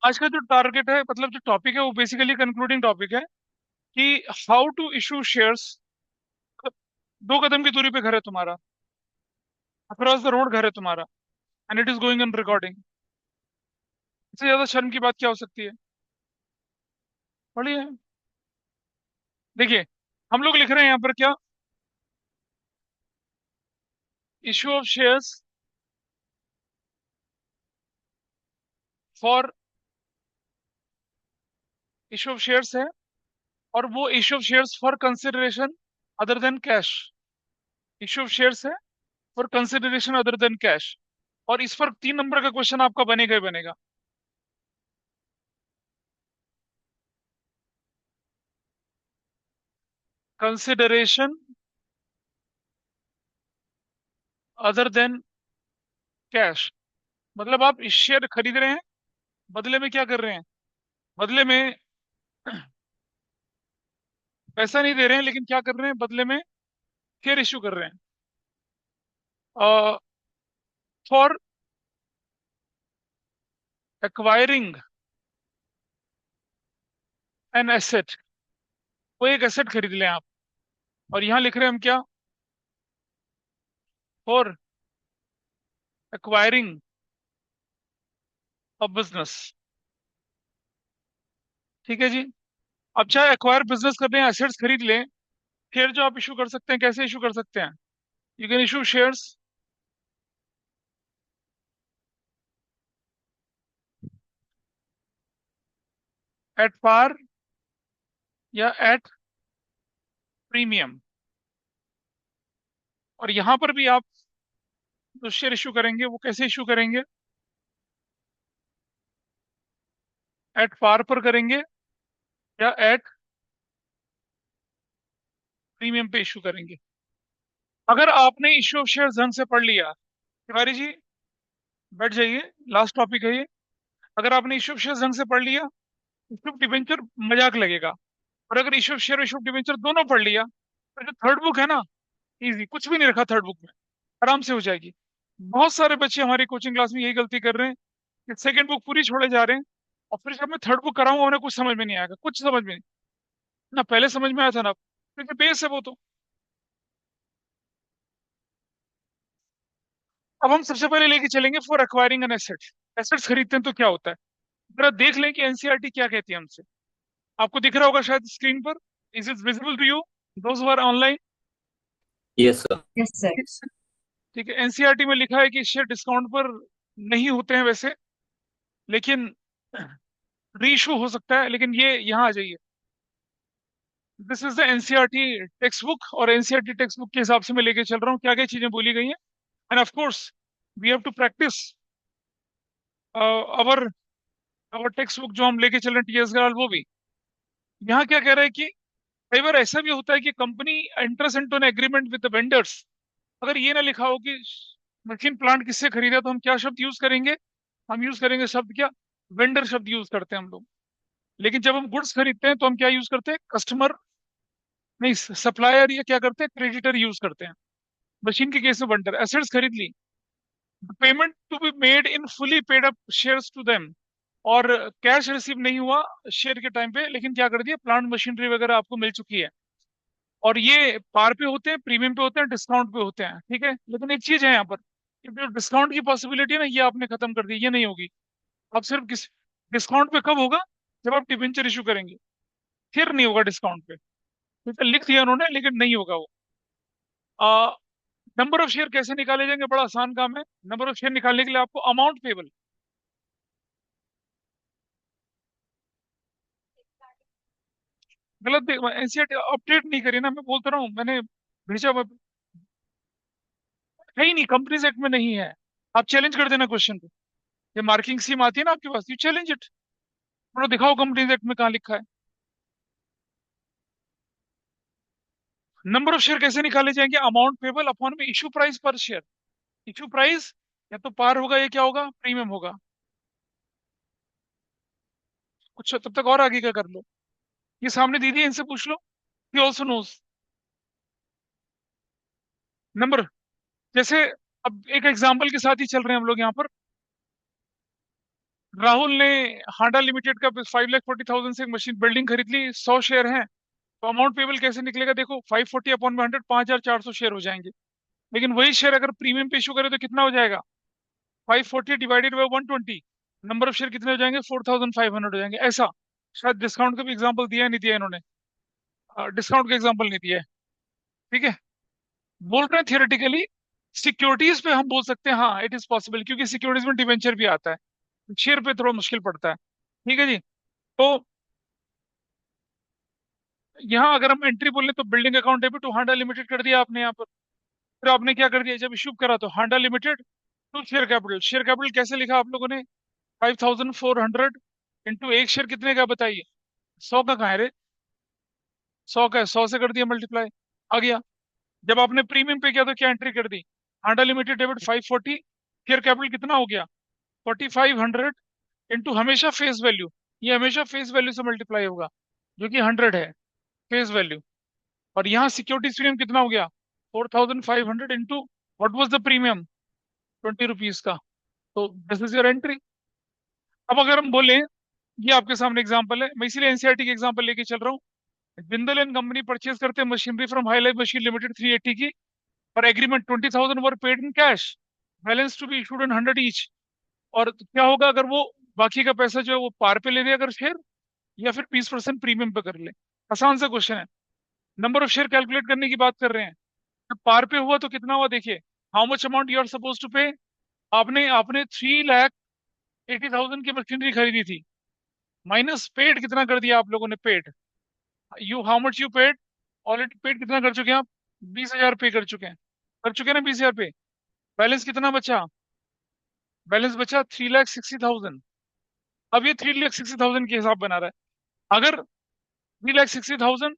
आज का जो टारगेट है, मतलब जो टॉपिक है, वो बेसिकली कंक्लूडिंग टॉपिक है कि हाउ टू इशू शेयर्स। 2 कदम की दूरी पे घर है तुम्हारा, अक्रॉस द रोड घर है तुम्हारा, and it is going on recording. इससे ज्यादा शर्म की बात क्या हो सकती है? बढ़िया। देखिए, हम लोग लिख रहे हैं यहाँ पर क्या, issue of shares for, issue of shares है, और वो issue of shares for consideration other than cash. Issue of shares है for consideration other than cash. और इस पर 3 नंबर का क्वेश्चन आपका बनेगा ही बनेगा। कंसिडरेशन अदर देन कैश, मतलब आप इस शेयर खरीद रहे हैं, बदले में क्या कर रहे हैं? बदले में पैसा नहीं दे रहे हैं, लेकिन क्या कर रहे हैं बदले में? शेयर इश्यू कर रहे हैं फॉर एक्वायरिंग एन एसेट। कोई एक एसेट खरीद लें आप, और यहां लिख रहे हैं हम क्या, फॉर एक्वायरिंग अ बिजनेस। ठीक है जी। अब चाहे एक्वायर बिजनेस कर लें, एसेट्स खरीद लें, शेयर जो आप इशू कर सकते हैं, कैसे इशू कर सकते हैं? You can issue shares at par या एट प्रीमियम। और यहां पर भी आप जो शेयर इशू करेंगे वो कैसे इशू करेंगे? एट पार पर करेंगे या एट प्रीमियम पे इशू करेंगे? अगर आपने इशू ऑफ शेयर ढंग से पढ़ लिया, तिवारी जी बैठ जाइए, लास्ट टॉपिक है ये। अगर आपने इशू ऑफ शेयर ढंग से पढ़ लिया, इशू ऑफ डिबेंचर मजाक लगेगा। और अगर issue of share, issue of debenture दोनों पढ़ लिया, तो जो थर्ड बुक है ना, इजी, कुछ भी नहीं रखा थर्ड बुक में, आराम से हो जाएगी। बहुत सारे बच्चे हमारी कोचिंग क्लास में यही गलती कर रहे हैं कि सेकंड बुक पूरी छोड़े जा रहे हैं, और फिर जब मैं थर्ड बुक कराऊंगा उन्हें कुछ समझ में नहीं आएगा, कुछ समझ में नहीं, ना पहले समझ में आया था ना, क्योंकि बेस है वो तो। अब हम सबसे पहले लेके चलेंगे for acquiring an asset. Assets खरीदते हैं तो क्या होता है, जरा देख लें कि एनसीईआरटी क्या कहती है हमसे। आपको दिख रहा होगा शायद स्क्रीन पर। Is it visible to you, those who are online? Yes sir. Yes sir. ठीक है, एनसीईआरटी में लिखा है कि शेयर डिस्काउंट पर नहीं होते हैं वैसे, लेकिन री इशू हो सकता है। लेकिन ये यहाँ आ जाइए, this is the NCERT text book, और एनसीईआरटी टेक्स्ट बुक के हिसाब से मैं लेके चल रहा हूँ क्या क्या चीजें बोली गई हैं। And of course we have to practice our our text book जो हम लेके चल रहे हैं, टीएस गर्ल, वो भी। यहाँ क्या कह रहा है कि कई बार ऐसा भी होता है कि company enters into an agreement with the vendors. अगर ये ना लिखा हो कि मशीन प्लांट किससे खरीदा, तो हम क्या शब्द यूज करेंगे? हम यूज करेंगे शब्द क्या, वेंडर शब्द यूज करते हैं हम लोग। लेकिन जब हम गुड्स खरीदते हैं तो हम क्या यूज करते हैं? कस्टमर, नहीं, सप्लायर, या क्या करते हैं, क्रेडिटर यूज करते हैं। मशीन के केस में वेंडर। एसेट्स खरीद ली, payment to be made in fully paid up shares to them, और कैश रिसीव नहीं हुआ शेयर के टाइम पे, लेकिन क्या कर दिया, प्लांट मशीनरी वगैरह आपको मिल चुकी है। और ये पार पे होते हैं, प्रीमियम पे होते हैं, डिस्काउंट पे होते हैं। ठीक है, लेकिन एक चीज है यहाँ पर कि जो डिस्काउंट की पॉसिबिलिटी है ना, ये आपने खत्म कर दी, ये नहीं होगी। अब सिर्फ किस डिस्काउंट पे कब होगा? जब आप डिबेंचर इशू करेंगे, फिर नहीं होगा डिस्काउंट पे। ठीक है, लिख दिया उन्होंने, लेकिन नहीं होगा वो। नंबर ऑफ शेयर कैसे निकाले जाएंगे? बड़ा आसान काम है। नंबर ऑफ शेयर निकालने के लिए आपको अमाउंट पेबल, गलत एनसीईआरटी अपडेट नहीं करी ना, मैं बोलता रहा हूँ, मैंने भेजा है ही नहीं, कंपनीज एक्ट में नहीं है। आप चैलेंज कर देना क्वेश्चन को। ये मार्किंग स्कीम आती है ना आपके पास, यू चैलेंज इट, थोड़ा दिखाओ कंपनीज एक्ट में कहाँ लिखा है। नंबर ऑफ शेयर कैसे निकाले जाएंगे? अमाउंट पेबल अपॉन में issue price per share. Issue price या तो पार होगा या क्या होगा, प्रीमियम होगा। कुछ तब तक और आगे का कर लो, ये सामने दीदी है, इनसे पूछ लो, ही ऑल्सो नोज नंबर। जैसे अब एक एग्जांपल के साथ ही चल रहे हैं हम लोग यहाँ पर। राहुल ने हांडा लिमिटेड का 5,40,000 से एक मशीन बिल्डिंग खरीद ली, 100 शेयर हैं। तो अमाउंट पेबल कैसे निकलेगा? देखो, 540 अपॉन में 100, 5,400 शेयर हो जाएंगे। लेकिन वही शेयर अगर प्रीमियम पे इशू करे तो कितना हो जाएगा? 540 divided by 120, number of share कितने हो जाएंगे? 4,500 हो जाएंगे। ऐसा शायद डिस्काउंट का भी एग्जाम्पल दिया है, नहीं दिया इन्होंने? डिस्काउंट का एग्जाम्पल नहीं दिया है। ठीक है, बोल रहे हैं थियोरेटिकली। सिक्योरिटीज पे हम बोल सकते हैं हाँ इट इज पॉसिबल, क्योंकि सिक्योरिटीज में डिवेंचर भी आता है। शेयर पे थोड़ा मुश्किल पड़ता है। ठीक है जी। तो यहाँ अगर हम एंट्री बोले तो building account debit to Handa limited कर दिया आपने यहाँ पर। फिर आपने क्या कर दिया, जब इश्यू करा तो Handa limited to share capital. Share capital कैसे लिखा आप लोगों ने? 5,400 इंटू एक शेयर कितने का बताइए? 100 का कहाँ है रे? 100 का है, 100 से कर दिया मल्टीप्लाई, आ गया। जब आपने प्रीमियम पे किया तो क्या एंट्री कर दी? हांडा लिमिटेड डेबिट 540, शेयर कैपिटल कितना हो गया? 4,500 इंटू हमेशा फेस वैल्यू। ये हमेशा फेस वैल्यू से मल्टीप्लाई होगा, जो कि 100 है फेस वैल्यू। और यहाँ सिक्योरिटीज प्रीमियम कितना हो गया? 4,500 into what was the premium? 20 rupees का। तो दिस इज योर एंट्री। अब अगर हम बोले, ये आपके सामने एग्जांपल है, मैं इसीलिए एनसीईआरटी के एग्जांपल लेके चल रहा हूँ। जिंदल एंड कंपनी परचेज करते हैं machinery from high life machine limited 380 की। पर agreement 20,000 were paid in cash, balance to be issued in 100 each. और क्या होगा अगर वो बाकी का पैसा जो है वो पार पे ले ले अगर शेयर, या फिर 20% प्रीमियम पे कर ले? आसान सा क्वेश्चन है। नंबर ऑफ शेयर कैलकुलेट करने की बात कर रहे हैं। जब पार पे हुआ तो कितना हुआ देखिए। How much amount you are suppose to pay? आपने आपने 3,80,000 की मशीनरी खरीदी थी, माइनस पेड कितना कर दिया आप लोगों ने? Paid, you how much you paid? Already paid कितना कर चुके हैं आप? 20,000 पे कर चुके हैं। कर चुके हैं ना 20,000 पे? बैलेंस कितना बचा? बैलेंस बचा 3,60,000। अब ये 3,60,000 के हिसाब बना रहा है। अगर 3,60,000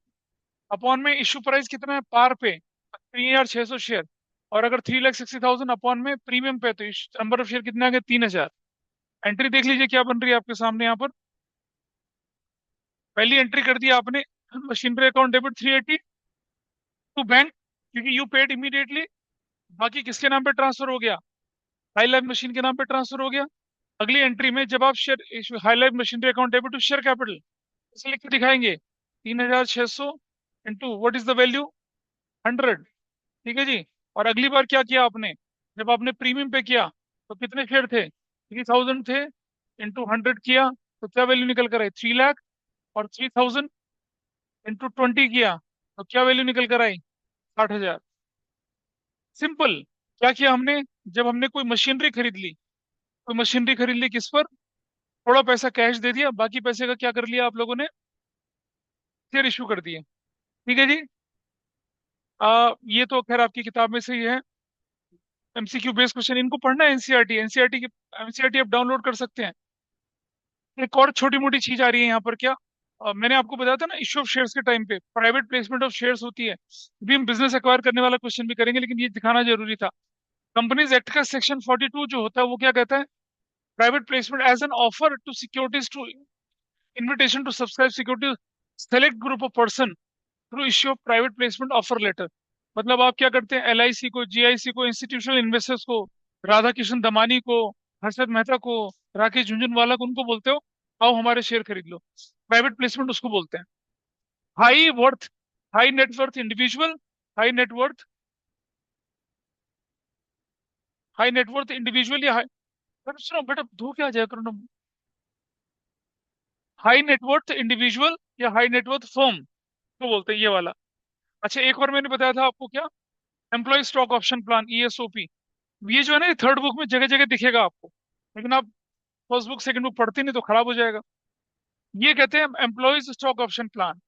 अपॉन में इशू प्राइस कितना है पार पे? 3,600 शेयर। और अगर 3,60,000 अपॉन में प्रीमियम पे, तो नंबर ऑफ शेयर कितने आ गए? 3,000। एंट्री देख लीजिए क्या बन रही है आपके सामने यहाँ पर। पहली एंट्री कर दिया आपने, machinery account debit 380 to bank, क्योंकि यू पेड इमीडिएटली। बाकी किसके नाम पे ट्रांसफर हो गया? हाई लाइफ मशीन के नाम पे ट्रांसफर हो गया। अगली एंट्री में जब आप share high life machinery account debit to share capital, इसे लिख के दिखाएंगे 3,600 into what is the value? 100। ठीक है जी। और अगली बार क्या किया आपने? जब आपने प्रीमियम पे किया तो कितने शेयर थे? 3,000 थे। इंटू 100 किया तो क्या वैल्यू निकल कर आई? 3 लाख। और 3,000 इंटू 20 किया तो क्या वैल्यू निकल कर आई? 60,000। सिंपल। क्या किया हमने? जब हमने कोई मशीनरी खरीद ली, कोई मशीनरी खरीद ली किस पर? थोड़ा पैसा कैश दे दिया, बाकी पैसे का क्या कर लिया आप लोगों ने? शेयर इशू कर दिए। ठीक है जी। ये तो खैर आपकी किताब में से ही है, एमसीक्यू बेस्ड क्वेश्चन। इनको पढ़ना है एनसीईआरटी, एनसीईआरटी की एनसीईआरटी आप डाउनलोड कर सकते हैं। एक और छोटी मोटी चीज आ रही है यहाँ पर क्या, मैंने आपको बताया था ना, इश्यू ऑफ शेयर्स के टाइम पे प्राइवेट प्लेसमेंट ऑफ शेयर्स होती है। अभी हम बिजनेस एक्वायर करने वाला क्वेश्चन भी करेंगे, लेकिन ये दिखाना जरूरी था। कंपनीज एक्ट का सेक्शन 42 जो होता है वो क्या कहता है? Private placement as an offer to securities to invitation to subscribe security select group of person through issue of private placement offer letter. मतलब आप क्या करते हैं, एलआईसी को, जीआईसी को, इंस्टीट्यूशनल इन्वेस्टर्स को, राधा किशन दमानी को, हर्षद मेहता को, राकेश झुंझुनवाला को, उनको बोलते हो आओ हमारे शेयर खरीद लो। प्राइवेट प्लेसमेंट उसको बोलते हैं। High worth, high net worth individual, high net worth, high net worth individual या हाई, सुनो बेटा धो क्या जाए करो ना। हाई नेटवर्थ इंडिविजुअल या हाई नेटवर्थ फर्म को बोलते हैं ये वाला। अच्छा, एक और मैंने बताया था आपको क्या, employ stock option plan, ESOP. ये जो है ना, ये थर्ड बुक में जगह जगह दिखेगा आपको, लेकिन आप फर्स्ट बुक सेकंड बुक पढ़ते नहीं तो खराब हो जाएगा। ये कहते हैं एम्प्लॉयज स्टॉक ऑप्शन प्लान।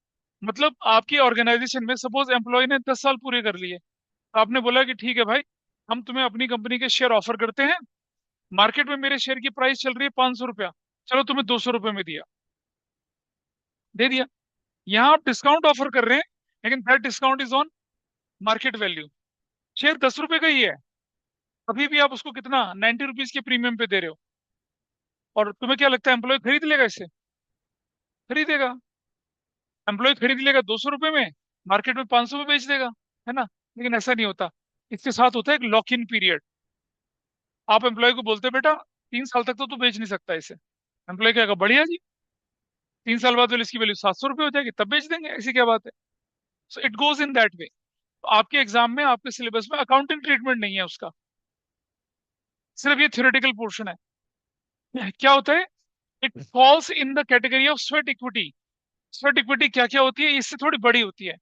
मतलब आपकी ऑर्गेनाइजेशन में सपोज एम्प्लॉय ने 10 साल पूरे कर लिए, तो आपने बोला कि ठीक है भाई, हम तुम्हें अपनी कंपनी के शेयर ऑफर करते हैं। मार्केट में मेरे शेयर की प्राइस चल रही है 500 रुपया, चलो तुम्हें 200 रुपये में दिया, दे दिया। यहाँ आप डिस्काउंट ऑफर कर रहे हैं, लेकिन that discount is on market value. Share 10 रुपए का ही है, अभी भी आप उसको कितना 90 रुपीज के प्रीमियम पे दे रहे हो। और तुम्हें क्या लगता है एम्प्लॉय खरीद लेगा इसे? खरीदेगा। एम्प्लॉय खरीद लेगा 200 रुपये में, मार्केट में 500 में बेच देगा, है ना? लेकिन ऐसा नहीं होता। इसके साथ होता है एक लॉक इन पीरियड। आप एम्प्लॉय को बोलते हैं बेटा 3 साल तक तो तू बेच नहीं सकता इसे। एम्प्लॉय कहेगा बढ़िया जी, 3 साल बाद इसकी वैल्यू 700 रुपये हो जाएगी, तब बेच देंगे, ऐसी क्या बात है। So it goes in that way. तो आपके एग्जाम में, आपके सिलेबस में अकाउंटिंग ट्रीटमेंट नहीं है उसका, सिर्फ ये थ्योरेटिकल पोर्शन है। क्या होता है, it falls in the category of sweat equity. Sweat equity क्या क्या होती है, इससे थोड़ी बड़ी होती है।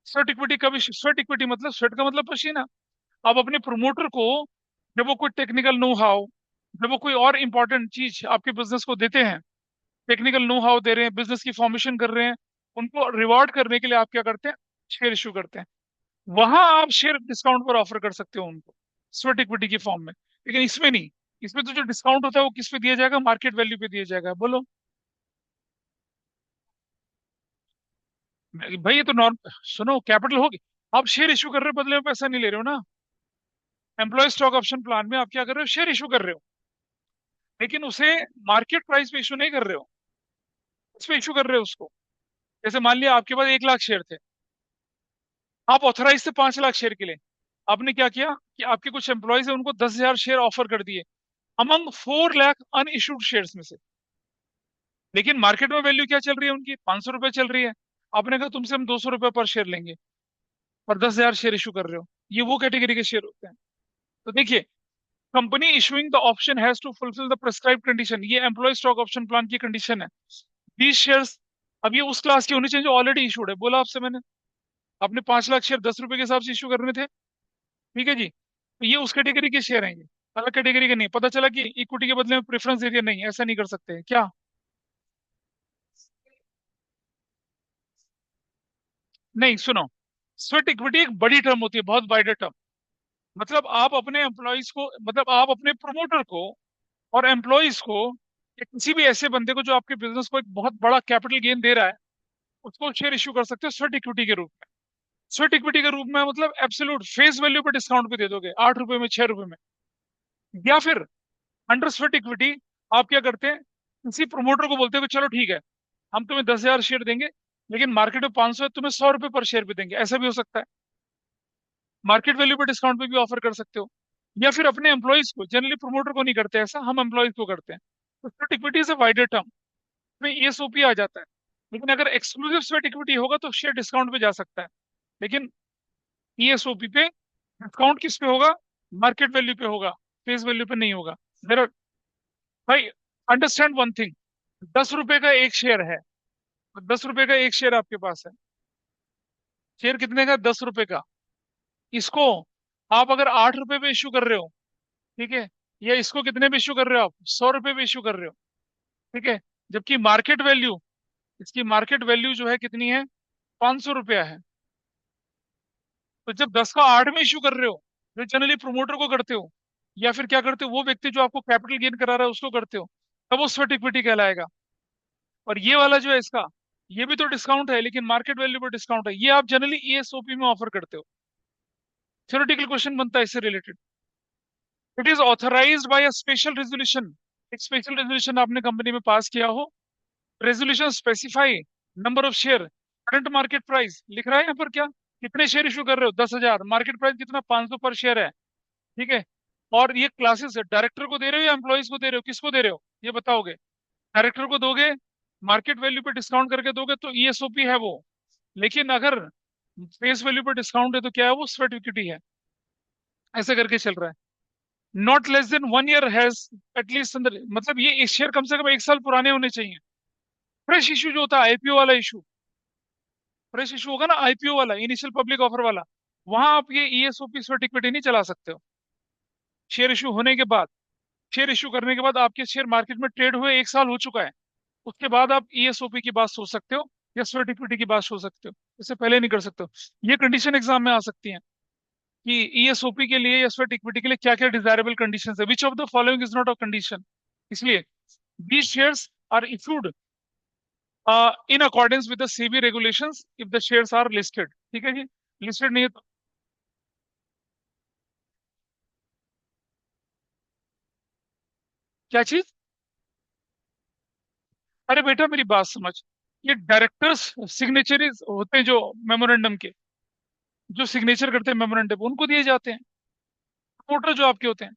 स्वेट इक्विटी कभी, स्वेट इक्विटी मतलब, स्वेट का मतलब पसीना। आप अपने प्रमोटर को, जब वो कोई टेक्निकल नो हाउ, जब वो कोई और इंपॉर्टेंट चीज आपके बिजनेस को देते हैं, टेक्निकल नो हाउ दे रहे हैं, बिजनेस की फॉर्मेशन कर रहे हैं, उनको रिवॉर्ड करने के लिए आप क्या करते हैं, शेयर इशू करते हैं। वहां आप शेयर डिस्काउंट पर ऑफर कर सकते हो उनको, स्वेट इक्विटी की फॉर्म में। लेकिन इसमें नहीं। इसमें तो जो डिस्काउंट होता है वो किस पे दिया जाएगा, मार्केट वैल्यू पे दिया जाएगा। बोलो भाई, ये तो नॉर्म, सुनो, कैपिटल होगी। आप शेयर इशू कर रहे हो, बदले में पैसा नहीं ले रहे हो ना। एम्प्लॉय स्टॉक ऑप्शन प्लान में आप क्या कर रहे हो, शेयर इशू कर रहे हो, लेकिन उसे मार्केट प्राइस पे इशू नहीं कर रहे हो, उस पे इशू कर रहे हो उसको। जैसे मान लिया आपके पास 1 लाख शेयर थे, आप ऑथराइज थे 5 लाख शेयर के लिए। आपने क्या किया कि आपके कुछ एम्प्लॉयज है, उनको 10,000 शेयर ऑफर कर दिए अमंग 4 लाख अनइशूड शेयर्स में से। लेकिन मार्केट में वैल्यू क्या चल रही है उनकी, 500 रुपये चल रही है। आपने कहा तुमसे हम 200 रुपये पर शेयर लेंगे, और 10,000 शेयर इशू कर रहे हो। ये वो कैटेगरी के शेयर होते हैं। तो देखिए, company issuing the option has to fulfil the prescribe condition, ये एम्प्लॉय स्टॉक ऑप्शन प्लान की कंडीशन है। दीज शेयर्स, अब ये उस क्लास के होने चाहिए जो ऑलरेडी इशूड है, बोला आपसे मैंने। आपने 5 लाख शेयर 10 रुपए के हिसाब से इशू करने थे, ठीक है जी। तो ये उस कैटेगरी के शेयर हैं, ये अलग कैटेगरी के नहीं। पता चला कि इक्विटी के बदले में प्रेफरेंस दे दिया, नहीं, ऐसा नहीं कर सकते क्या। नहीं, सुनो, स्वेट इक्विटी एक बड़ी टर्म होती है, बहुत वाइडर टर्म। मतलब आप अपने एम्प्लॉयज को, मतलब आप अपने प्रोमोटर को और एम्प्लॉयज को, या किसी भी ऐसे बंदे को जो आपके बिजनेस को एक बहुत बड़ा कैपिटल गेन दे रहा है, उसको शेयर इशू कर सकते हो स्वेट इक्विटी के रूप में। स्वेट इक्विटी के रूप में मतलब एब्सोल्यूट फेस वैल्यू पे डिस्काउंट पे दे दोगे, 8 रुपए में, 6 रुपए में। या फिर अंडर स्वेट इक्विटी आप क्या करते हैं, किसी प्रोमोटर को बोलते हो कि चलो ठीक है, हम तुम्हें 10,000 शेयर देंगे, लेकिन मार्केट में 500 है, तुम्हें 100 रुपए पर शेयर पे देंगे, ऐसा भी हो सकता है। मार्केट वैल्यू पे डिस्काउंट पे भी ऑफर कर सकते हो। या फिर अपने एम्प्लॉयज को, जनरली प्रोमोटर को नहीं करते ऐसा, हम एम्प्लॉयज को करते हैं। तो sweat equity is a wider term, में ईएसओपी आ जाता है। लेकिन अगर एक्सक्लूसिव स्वेट इक्विटी होगा तो शेयर डिस्काउंट पे जा सकता है। लेकिन ईएसओपी पे डिस्काउंट किस पे होगा, मार्केट वैल्यू पे होगा, फेस वैल्यू पे नहीं होगा। देयर, भाई, अंडरस्टैंड वन थिंग, 10 रुपए का एक शेयर है, 10 रुपए का एक शेयर आपके पास है। शेयर कितने का, 10 रुपए का। इसको आप अगर 8 रुपए पे इश्यू कर रहे हो, ठीक है, या इसको कितने पे इश्यू कर रहे हो आप, 100 रुपए पे इश्यू कर रहे हो, ठीक है, जबकि मार्केट वैल्यू, इसकी मार्केट वैल्यू जो है कितनी है, 500 रुपया है। तो जब 10 का 8 में इश्यू कर रहे हो, जो जनरली प्रोमोटर को करते हो, या फिर क्या करते हो, वो व्यक्ति जो आपको कैपिटल गेन करा रहा है उसको करते हो, तब वो स्वेट इक्विटी कहलाएगा। और ये वाला जो है इसका, ये भी तो डिस्काउंट है, लेकिन मार्केट वैल्यू पर डिस्काउंट है, ये आप जनरली ईएसओपी में ऑफर करते हो। थ्योरेटिकल क्वेश्चन बनता है इससे related. It is authorised bye a special resolution, एक स्पेशल रेजोल्यूशन आपने कंपनी में पास किया हो। Resolution specify number of share, current market price लिख रहा है यहाँ पर क्या, कितने शेयर इशू कर रहे हो, 10,000, मार्केट प्राइस कितना, 500 पर शेयर है, ठीक है। और ये क्लासेस डायरेक्टर को दे रहे हो या एम्प्लॉयज को दे रहे हो, किसको दे रहे हो, ये बताओगे। डायरेक्टर को दोगे, मार्केट वैल्यू पे डिस्काउंट करके दोगे तो ईएसओपी है वो। लेकिन अगर फेस वैल्यू पे डिस्काउंट है तो क्या है, वो स्वेट इक्विटी है। ऐसे करके चल रहा है। Not less than 1 year has at least, मतलब ये शेयर कम से कम 1 साल पुराने होने चाहिए। फ्रेश इशू जो होता है, आईपीओ वाला इशू, फ्रेश इशू होगा ना, आईपीओ वाला, इनिशियल पब्लिक ऑफर वाला, वहां आप ये ईएसओपी स्वेट इक्विटी नहीं चला सकते हो। शेयर इशू होने के बाद, शेयर इशू करने के बाद आपके शेयर मार्केट में ट्रेड हुए 1 साल हो चुका है, उसके बाद आप ईएसओपी की बात सोच सकते हो, या स्वेट इक्विटी की बात सोच सकते हो। इससे पहले नहीं कर सकते हो। ये कंडीशन एग्जाम में आ सकती है कि ईएसओपी के लिए या स्वेट इक्विटी के लिए क्या क्या डिजायरेबल कंडीशन है, which of the following is not a condition. इसलिए these shares are issued in accordance with the SEBI regulations if the shares are listed, ठीक है जी। लिस्टेड नहीं है तो क्या चीज। अरे बेटा मेरी बात समझ, ये डायरेक्टर्स सिग्नेचरीज होते हैं जो मेमोरेंडम के, जो सिग्नेचर करते हैं मेमोरेंडम, उनको दिए जाते हैं। सपोर्टर जो आपके होते हैं,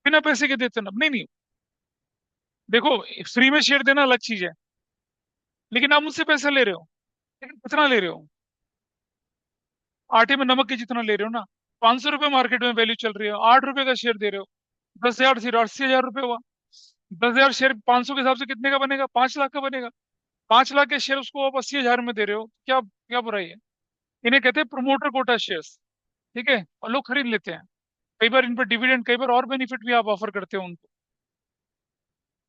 बिना पैसे के देते हैं ना, नहीं नहीं, देखो, फ्री में शेयर देना अलग चीज है, लेकिन आप मुझसे पैसा ले रहे हो, लेकिन कितना ले रहे हो? आटे में नमक के जितना ले रहे हो ना। 500 रुपये मार्केट में वैल्यू चल रही है, 8 रुपए का शेयर दे रहे हो। 10,000 शेयर 80,000 रुपये हुआ। 10,000 शेयर 500 के हिसाब से कितने का बनेगा? 5 लाख का बनेगा। 5 लाख के शेयर उसको आप 80,000 में दे रहे हो, क्या क्या बुराई है? इन्हें कहते हैं प्रोमोटर कोटा शेयर्स। ठीक है, और लोग खरीद लेते हैं। कई बार इन पर डिविडेंड, कई बार और बेनिफिट भी आप ऑफर करते हो उनको।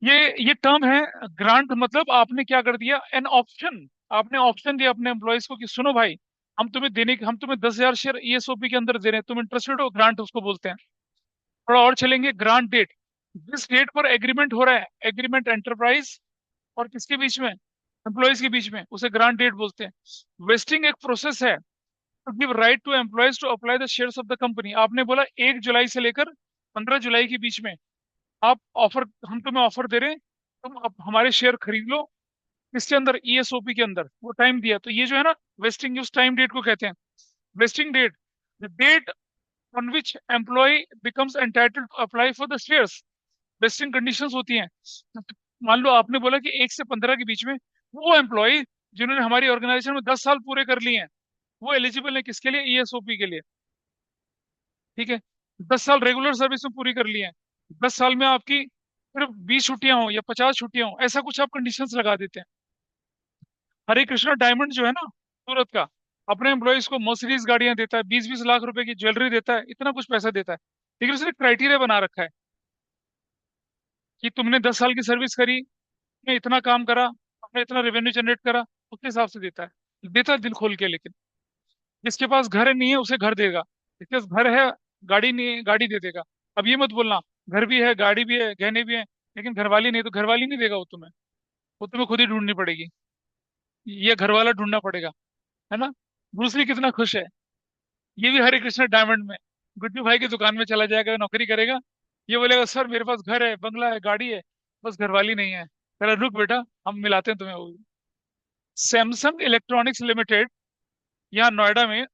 ये टर्म है ग्रांट। मतलब आपने क्या कर दिया, एन ऑप्शन। आपने ऑप्शन दिया अपने एम्प्लॉयज को कि सुनो भाई, हम तुम्हें 10,000 शेयर ईएसओपी के अंदर दे रहे हैं, तुम इंटरेस्टेड हो? ग्रांट उसको बोलते हैं। थोड़ा और चलेंगे, ग्रांट डेट। जिस डेट पर एग्रीमेंट हो रहा है, एग्रीमेंट एंटरप्राइज और किसके बीच में? एम्प्लॉयज के बीच में, उसे ग्रांट डेट बोलते हैं। वेस्टिंग एक प्रोसेस है to give right to employees to apply the shares of the company. आपने बोला 1 जुलाई से लेकर 15 जुलाई के बीच में आप ऑफर, हम तुम्हें ऑफर दे रहे हैं, तुम अब हमारे शेयर खरीद लो। इसके अंदर ईएसओपी के अंदर वो टाइम दिया, तो ये जो है ना वेस्टिंग, उस टाइम डेट को कहते हैं vesting date. The date on which employ becomes entitled to apply for the shares. Vesting conditions होती हैं। मान लो आपने बोला कि 1 से 15 के बीच में वो एम्प्लॉय जिन्होंने हमारी ऑर्गेनाइजेशन में 10 साल पूरे कर लिए हैं, वो एलिजिबल है किसके लिए? ईएसओपी के लिए। ठीक है, 10 साल रेगुलर सर्विस में पूरी कर ली है। 10 साल में आपकी सिर्फ 20 छुट्टियां हो या 50 छुट्टियां हो, ऐसा कुछ आप कंडीशंस लगा देते हैं। हरे कृष्णा डायमंड जो है ना सूरत का, अपने एम्प्लॉयज को मर्सिडीज गाड़ियां देता है, 20-20 लाख रुपए की ज्वेलरी देता है, इतना कुछ पैसा देता है। लेकिन उसने क्राइटेरिया बना रखा है कि तुमने 10 साल की सर्विस करी, तुमने इतना काम करा, तुमने इतना रेवेन्यू जनरेट करा, उसके हिसाब से देता है दिल खोल के। लेकिन जिसके पास घर नहीं है उसे घर देगा, जिसके पास घर है, गाड़ी नहीं है, गाड़ी दे देगा। अब ये मत बोलना घर भी है, गाड़ी भी है, गहने भी है, लेकिन घरवाली नहीं, तो घरवाली नहीं देगा वो तुम्हें खुद ही ढूंढनी पड़ेगी, ये घर वाला ढूंढना पड़ेगा। है ना? ब्रूसली कितना खुश है, ये भी हरे कृष्ण डायमंड में गुड्डू भाई की दुकान में चला जाएगा, नौकरी करेगा। ये बोलेगा सर मेरे पास घर है, बंगला है, गाड़ी है, बस घरवाली नहीं है। कह रहा रुक बेटा, हम मिलाते हैं तुम्हें वो भी। सैमसंग इलेक्ट्रॉनिक्स लिमिटेड, यहाँ नोएडा में।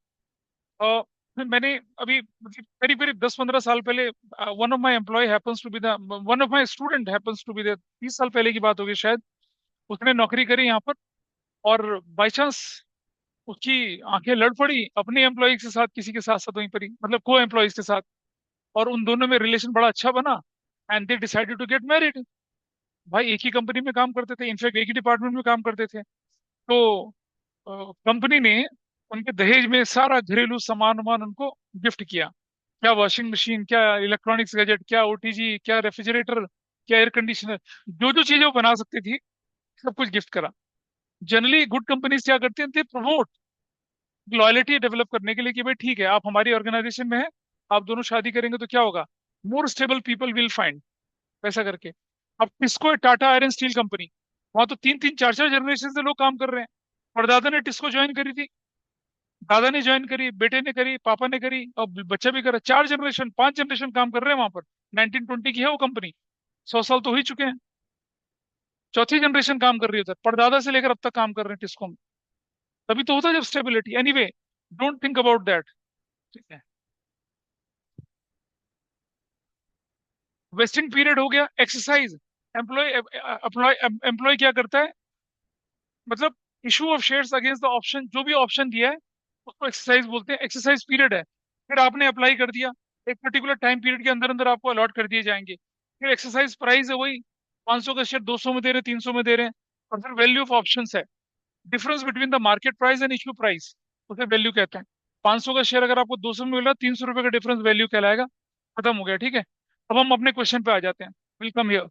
और मैंने अभी मतलब करीब करीब 10-15 साल पहले, one of my employ happens to be the one of my student happens to be the 30 साल पहले की बात होगी शायद। उसने नौकरी करी यहाँ पर, और बाई चांस उसकी आंखें लड़ पड़ी अपने एम्प्लॉय के साथ, किसी के साथ साथ वहीं पर ही, मतलब को एम्प्लॉयज के साथ। और उन दोनों में रिलेशन बड़ा अच्छा बना, and they decided to get married. भाई एक ही कंपनी में काम करते थे, इनफैक्ट एक ही डिपार्टमेंट में काम करते थे। तो कंपनी ने उनके दहेज में सारा घरेलू सामान वामान उनको गिफ्ट किया। क्या वॉशिंग मशीन, क्या इलेक्ट्रॉनिक्स गैजेट, क्या ओटीजी, क्या रेफ्रिजरेटर, क्या एयर कंडीशनर, जो जो चीजें वो बना सकती थी, सब कुछ गिफ्ट करा। जनरली गुड कंपनीज क्या करती हैं, दे प्रमोट लॉयलिटी डेवलप करने के लिए कि भाई ठीक है आप हमारी ऑर्गेनाइजेशन में है, आप दोनों शादी करेंगे तो क्या होगा, more stable people will find, वैसा करके। अब TISCO, Tata iron steel company, वहां तो 3-3 4-4 जनरेशन से लोग काम कर रहे हैं। परदादा ने टिस्को ज्वाइन करी थी, दादा ने ज्वाइन करी, बेटे ने करी, पापा ने करी, और बच्चा भी करा। 4 जनरेशन 5 जनरेशन काम कर रहे हैं वहां पर। 1920 की है वो कंपनी, 100 साल तो हो ही चुके हैं। चौथी जनरेशन काम कर रही है उधर, परदादा से लेकर अब तक काम कर रहे हैं टिस्को में। तभी तो होता है जब stability. Anyway, don't think about that. ठीक है, वेस्टिंग पीरियड हो गया। एक्सरसाइज, एम्प्लॉय एम्प्लॉय क्या करता है, मतलब issue of shares against the option, जो भी ऑप्शन दिया है उसको एक्सरसाइज बोलते हैं। एक्सरसाइज पीरियड है, फिर आपने अप्लाई कर दिया, एक पर्टिकुलर टाइम पीरियड के अंदर अंदर आपको अलॉट कर दिए जाएंगे। फिर एक्सरसाइज प्राइस है वही, 500 का शेयर 200 में दे रहे हैं, 300 में दे रहे हैं। और फिर वैल्यू ऑफ ऑप्शंस है, difference between the market price and issue price, उसे वैल्यू कहते हैं। 500 का शेयर अगर आपको 200 में मिला, 300 रुपए का डिफरेंस वैल्यू कहलाएगा। खत्म हो गया। ठीक है, अब हम अपने क्वेश्चन पे आ जाते हैं। Welcome here.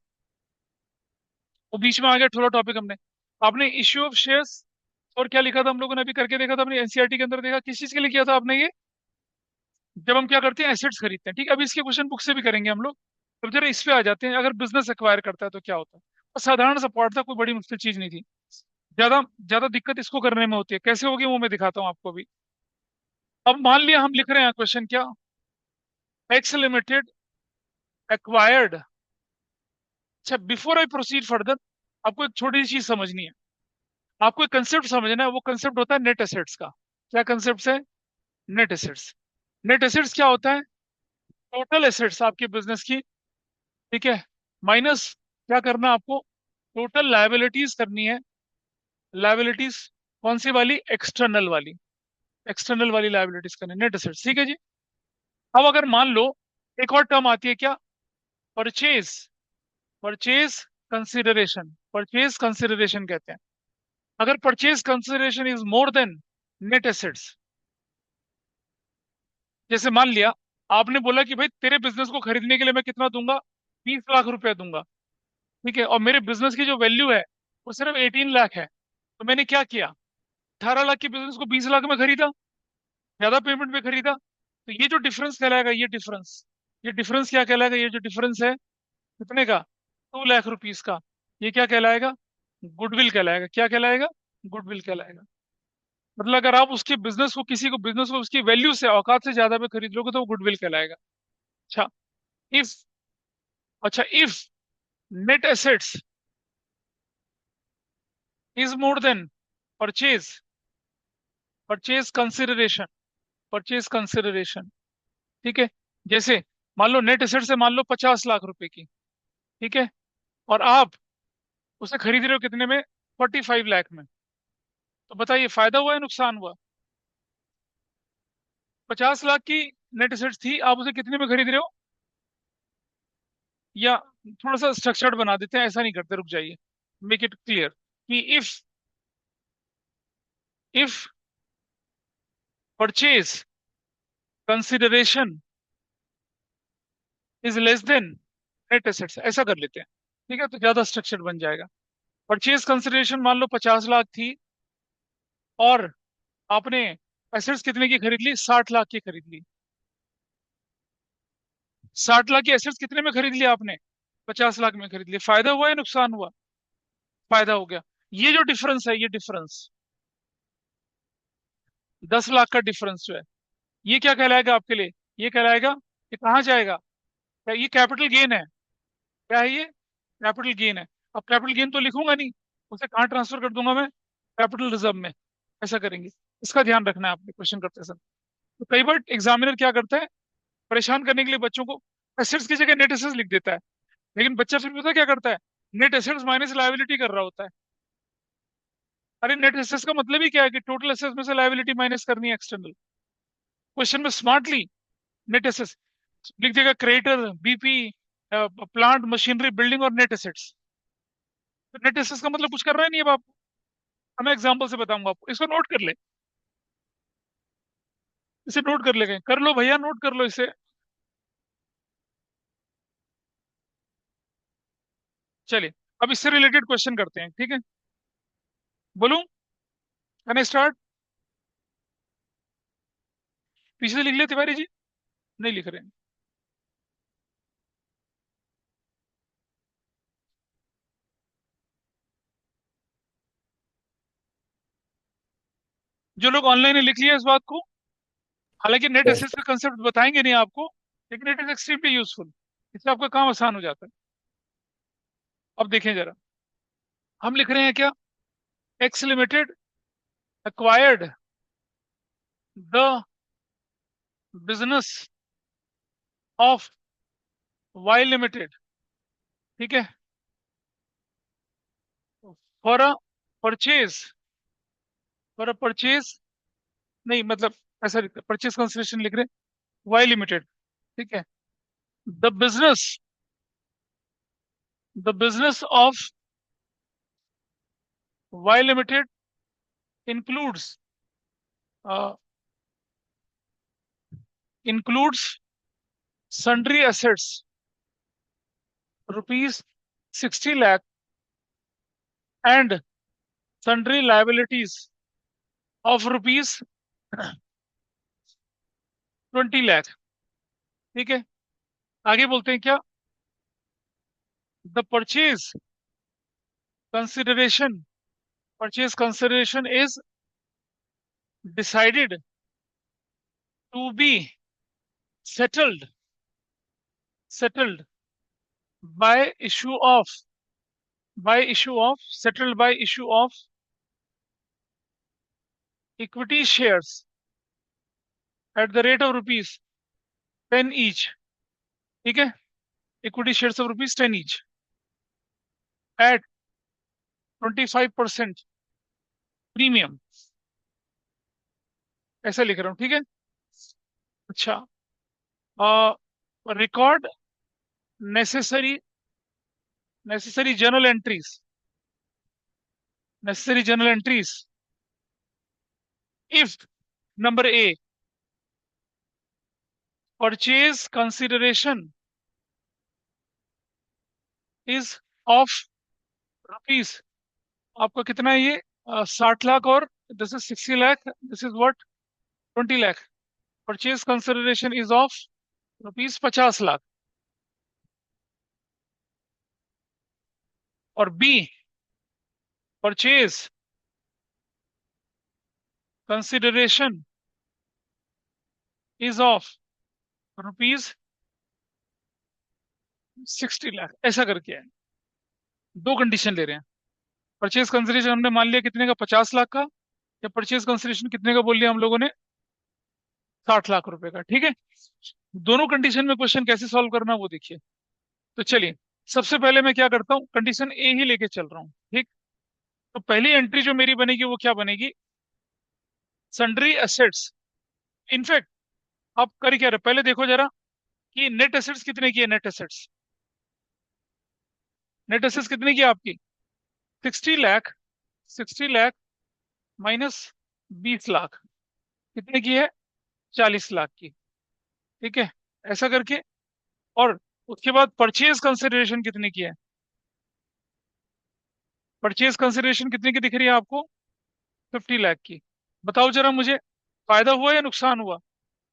वो बीच में आ गया थोड़ा टॉपिक हमने। आपने इश्यू ऑफ शेयर्स और क्या लिखा था हम लोगों ने अभी करके देखा था, अपनी एनसीईआरटी के अंदर देखा, किस चीज के लिए किया था आपने ये? जब हम क्या करते हैं, एसेट्स खरीदते हैं। ठीक है, अभी इसके क्वेश्चन बुक से भी करेंगे हम लोग। तो जरा इस पे आ जाते हैं, अगर बिजनेस एक्वायर करता है तो क्या होता है। और साधारण सा पार्ट था, कोई बड़ी मुश्किल चीज नहीं थी। ज्यादा ज्यादा दिक्कत इसको करने में होती है, कैसे होगी वो मैं दिखाता हूँ आपको भी। अब मान लिया हम लिख रहे हैं क्वेश्चन क्या, एक्स लिमिटेड एक्वायर्ड। अच्छा, बिफोर आई प्रोसीड फर्दर, आपको एक छोटी सी चीज समझनी है। आपको एक कंसेप्ट समझना है, वो कंसेप्ट होता है नेट एसेट्स का। क्या कंसेप्ट है? Net assets. नेट एसेट्स क्या होता है? टोटल एसेट्स आपके बिजनेस की, ठीक है, माइनस क्या करना आपको, टोटल लायबिलिटीज करनी है। लायबिलिटीज कौन सी वाली, एक्सटर्नल वाली, एक्सटर्नल वाली लायबिलिटीज करनी, नेट एसेट्स, ठीक है जी। अब अगर मान लो एक और टर्म आती है क्या, purchase, purchase consideration, purchase consideration कहते हैं। अगर purchase consideration is more than net assets, जैसे मान लिया आपने बोला कि भाई तेरे बिजनेस को खरीदने के लिए मैं कितना दूंगा, 20 लाख रुपया दूंगा, ठीक है, और मेरे बिजनेस की जो वैल्यू है वो सिर्फ 18 लाख है। तो मैंने क्या किया, 18 लाख के बिजनेस को 20 लाख में खरीदा, ज्यादा पेमेंट में खरीदा। तो ये जो डिफरेंस कहलाएगा, ये डिफरेंस, ये डिफरेंस क्या कहलाएगा, ये जो डिफरेंस है कितने का, 2 लाख रुपीज का, ये क्या कहलाएगा, गुडविल कहलाएगा। क्या कहलाएगा, गुडविल कहलाएगा। मतलब अगर आप उसके बिजनेस को, किसी को बिजनेस को उसकी वैल्यू से, औकात से ज्यादा में खरीद लोगे तो वो गुडविल कहलाएगा। अच्छा, इफ, अच्छा if net assets is more than purchase, purchase consideration, purchase consideration, ठीक है। जैसे मान लो नेट एसेट्स है, मान लो 50 लाख रुपए की, ठीक है, और आप उसे खरीद रहे हो कितने में, 45 लाख में। तो बताइए फायदा हुआ या नुकसान हुआ। 50 लाख की नेट एसेट्स थी, आप उसे कितने में खरीद रहे हो, या थोड़ा सा स्ट्रक्चर्ड बना देते हैं, ऐसा नहीं करते, रुक जाइए, मेक इट क्लियर कि if purchase consideration is less than net assets, ऐसा कर लेते हैं, ठीक है, तो ज्यादा स्ट्रक्चर्ड बन जाएगा। परचेज कंसिडरेशन मान लो 50 लाख थी, और आपने एसेट्स कितने की खरीद ली, 60 लाख की खरीद ली। 60 लाख की एसेट्स कितने में खरीद लिया आपने, 50 लाख में खरीद लिया। फायदा हुआ या नुकसान हुआ, फायदा हो गया। ये जो डिफरेंस है, ये डिफरेंस 10 लाख का डिफरेंस जो है, ये क्या कहलाएगा आपके लिए, ये कहलाएगा, ये कहाँ जाएगा, क्या ये कैपिटल गेन है, क्या है ये, कैपिटल गेन है। अब कैपिटल गेन तो लिखूंगा नहीं, उसे कहाँ ट्रांसफर कर दूंगा मैं, कैपिटल रिजर्व में, ऐसा करेंगे। इसका ध्यान रखना है आपने क्वेश्चन करते समय। तो कई बार एग्जामिनर क्या करता है, परेशान करने के लिए बच्चों को एसेट्स की जगह नेट एसेट्स लिख देता है, लेकिन बच्चा फिर पता क्या करता है, नेट एसेट्स माइनस लायबिलिटी कर रहा होता है। अरे नेट एसेट्स का मतलब ही क्या है कि टोटल एसेट्स में से लायबिलिटी माइनस करनी है एक्सटर्नल। क्वेश्चन में स्मार्टली नेट एसेट्स लिख देगा, creditor, BP, plant machinery building और नेट एसेट्स। तो नेट एसेट्स का मतलब कुछ कर रहा है नहीं। अब आपको, अब मैं एग्जांपल से बताऊंगा आपको, इसको नोट कर ले, इसे नोट कर ले, कहीं कर लो भैया, नोट कर लो इसे। चलिए, अब इससे रिलेटेड क्वेश्चन करते हैं, ठीक है, बोलूं, कैन आई स्टार्ट। पीछे से लिख ले तिवारी जी, नहीं लिख रहे हैं। जो लोग ऑनलाइन ने लिख लिया इस बात को, हालांकि नेट यस एसेट्स का कंसेप्ट बताएंगे नहीं आपको, लेकिन इट इज एक्सट्रीमली यूजफुल, इससे आपका काम आसान हो जाता है। अब देखें जरा, हम लिख रहे हैं क्या, x limited acquired the business of Y Limited, ठीक है, for a purchase, for a purchase, नहीं मतलब ऐसा लिखते परचेज कंसिडरेशन लिख रहे वाई लिमिटेड, ठीक है। The business, the business of Y limited includes, includes sundry assets rupees 60 lakh and sundry liabilities of rupees 20 lakh, ठीक है। आगे बोलते हैं क्या, the purchase consideration, purchase consideration is decided to be settled, settled by issue of, by issue of, settled by issue of equity shares at the rate of rupees 10 each, ठीक है, equity shares of rupees 10 each, at 25% premium, ऐसा लिख रहा हूँ, ठीक है। अच्छा, record necessary necessary journal entries, necessary journal entries if number A purchase consideration is of rupees, आपका कितना है ये, 60 लाख, और this is 60 lakh, this is what, 20 lakh. Purchase consideration is of rupees 50 lakh. और B purchase consideration is of rupees 60 lakh, ऐसा करके है। दो कंडीशन ले रहे हैं। परचेज कंसिडरेशन हमने मान लिया कितने का, 50 लाख का, या परचेज कंसिडरेशन कितने का बोल लिया हम लोगों ने, 60 लाख रुपए का, ठीक है। दोनों कंडीशन में क्वेश्चन कैसे सॉल्व करना वो देखिए। तो चलिए, सबसे पहले मैं क्या करता हूँ, कंडीशन ए ही लेके चल रहा हूँ, ठीक। तो पहली एंट्री जो मेरी बनेगी वो क्या बनेगी, सन्ड्री एसेट्स। इनफैक्ट आप कर क्या रहे, पहले देखो जरा कि नेट एसेट्स कितने की है, नेट एसेट्स, नेट एसेट्स कितने की है आपकी, 60 लाख, 60 लाख माइनस 20 लाख, कितने की है, 40 लाख की, ठीक है, ऐसा करके। और उसके बाद परचेज कंसिडरेशन कितने की है, परचेज कंसिडरेशन कितने की दिख रही है आपको, 50 लाख की। बताओ जरा मुझे, फायदा हुआ या नुकसान हुआ,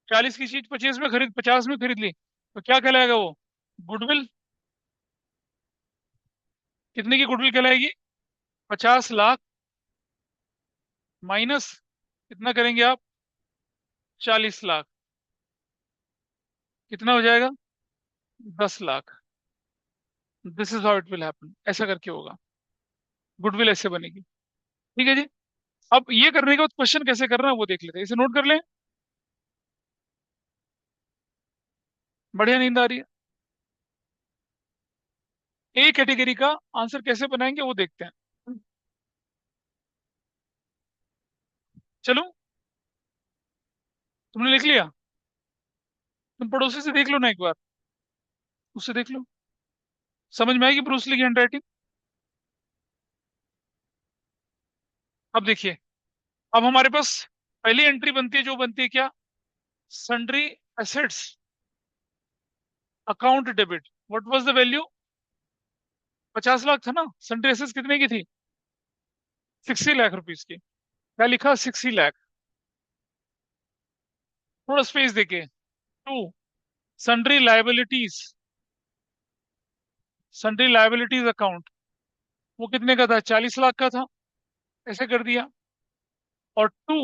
40 की चीज 50 में खरीद ली, तो क्या कहलाएगा वो, गुडविल। कितने की गुडविल कहलाएगी, 50 लाख माइनस कितना करेंगे आप, 40 लाख, कितना हो जाएगा, 10 lakh. This is how it will happen, ऐसा करके होगा, गुडविल ऐसे बनेगी, ठीक है जी। अब ये करने के बाद क्वेश्चन कैसे करना है वो देख लेते हैं, इसे नोट कर लें। बढ़िया, नींद आ रही है। ए कैटेगरी का आंसर कैसे बनाएंगे वो देखते हैं। चलो, तुमने लिख लिया, तुम पड़ोसी से देख लो ना एक बार, उससे देख लो, समझ में आएगी ब्रूस ली की हैंडराइटिंग। अब देखिए, अब हमारे पास पहली एंट्री बनती है, जो बनती है क्या, sundry assets account debit, what was the value, 50 lakh था ना, सन्ड्री एसेट्स कितने की थी, 60 लाख रुपीज की, क्या लिखा, 60 लाख, थोड़ा स्पेस देके, to sundry liabilities, sundry liabilities account, वो कितने का था, 40 लाख का था, ऐसे कर दिया। और to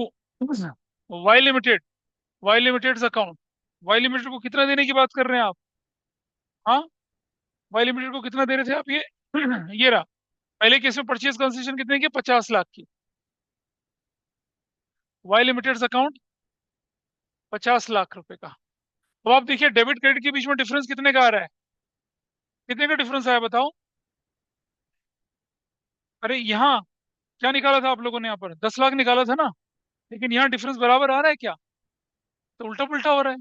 Y limited, Y limited account, Y limited को कितना देने की बात कर रहे हैं आप, हाँ, वाई लिमिटेड को कितना दे रहे थे आप, ये ये रहा। पहले केस में परचेज कंसिडरेशन कितने की, 50 लाख की, वाई लिमिटेड अकाउंट 50 लाख रुपए का। अब आप देखिए डेबिट क्रेडिट के बीच में डिफरेंस कितने का आ रहा है, कितने का डिफरेंस आया बताओ। अरे यहाँ क्या निकाला था आप लोगों ने, यहाँ पर 10 लाख निकाला था ना, लेकिन यहाँ डिफरेंस बराबर आ रहा है क्या, तो उल्टा पुल्टा हो रहा है।